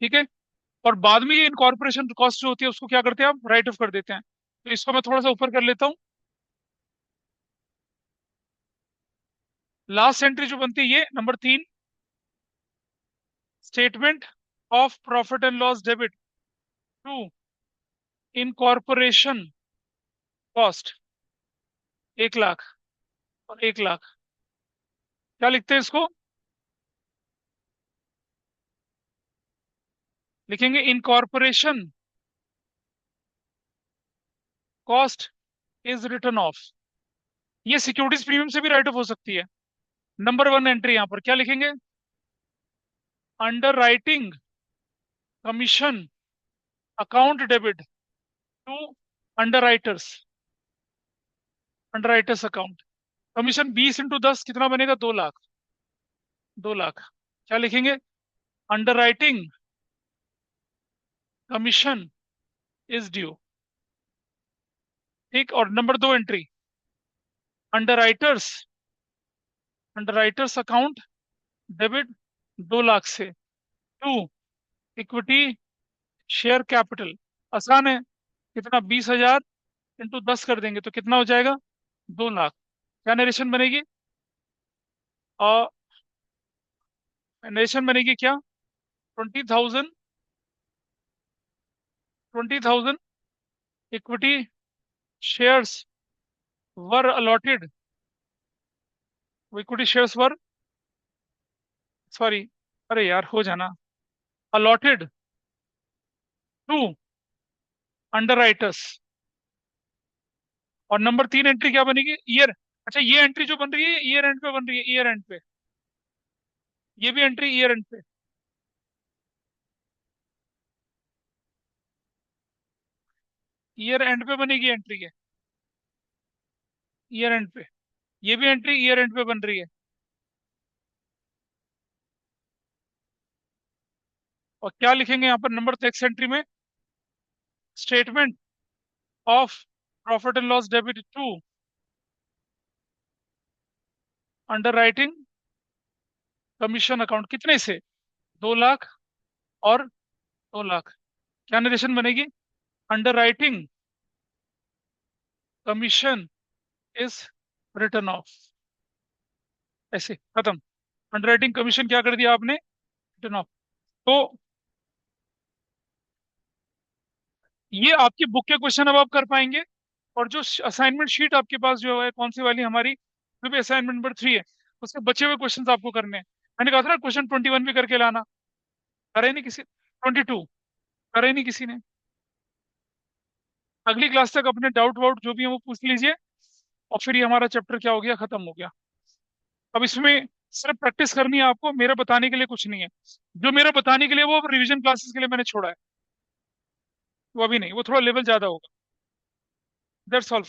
ठीक है, और बाद में ये इनकॉर्पोरेशन कॉस्ट जो होती है उसको क्या करते हैं, आप राइट ऑफ कर देते हैं। तो इसको मैं थोड़ा सा ऊपर कर लेता हूँ। लास्ट एंट्री जो बनती है ये number 3, statement of profit and loss debit to incorporation cost 1 lakh और 1 लाख। क्या लिखते हैं इसको? लिखेंगे incorporation cost is written off. ये सिक्योरिटीज प्रीमियम से भी राइट ऑफ हो सकती है। नंबर 1 एंट्री यहां पर क्या लिखेंगे? Underwriting commission account debit to underwriters, underwriters account. Commission 20 into 10 कितना बनेगा? 2 लाख, 2 लाख। क्या लिखेंगे? Underwriting commission is due. ठीक, और number 2 entry, underwriters, underwriters account debit 2 lakh से टू इक्विटी शेयर कैपिटल। आसान है, कितना? 20,000 इंटू 10 कर देंगे तो कितना हो जाएगा? 2 लाख। क्या नरेशन बनेगी? और नरेशन बनेगी क्या? 20,000, 20,000 equity shares were allotted, equity shares were, sorry, अरे यार हो जाना, अलॉटेड टू अंडर राइटर्स। और नंबर 3 एंट्री क्या बनेगी? ईयर। अच्छा, ये एंट्री जो बन रही है ईयर एंड पे बन रही है, ईयर एंड पे, ये भी एंट्री ईयर एंड पे, ईयर एंड पे बनेगी एंट्री है, ईयर एंड पे। ये भी एंट्री ईयर एंड पे बन रही है। और क्या लिखेंगे यहाँ पर नंबर 6 एंट्री में? Statement of profit and loss debit to underwriting commission account, कितने से? 2 लाख और 2 लाख। क्या नरेशन बनेगी? Under writing commission is written of. ऐसे खत्म। अंडर राइटिंग कमीशन क्या कर दिया आपने? Return of. तो ये आपकी बुक के क्वेश्चन अब आप कर पाएंगे। और जो असाइनमेंट शीट आपके पास जो है, कौन सी वाली, हमारी जो भी असाइनमेंट नंबर 3 है, उसके बचे हुए क्वेश्चन आपको करने हैं। मैंने कहा था ना क्वेश्चन 21 भी करके लाना, करे नहीं किसी, 22 करे नहीं किसी ने, अगली क्लास तक अपने डाउट वाउट जो भी है वो पूछ लीजिए, और फिर ये हमारा चैप्टर क्या हो गया, खत्म हो गया। अब इसमें सिर्फ प्रैक्टिस करनी है आपको, मेरे बताने के लिए कुछ नहीं है। जो मेरा बताने के लिए वो रिवीजन क्लासेस के लिए मैंने छोड़ा है, वो अभी नहीं, वो थोड़ा लेवल ज्यादा होगा। That's all for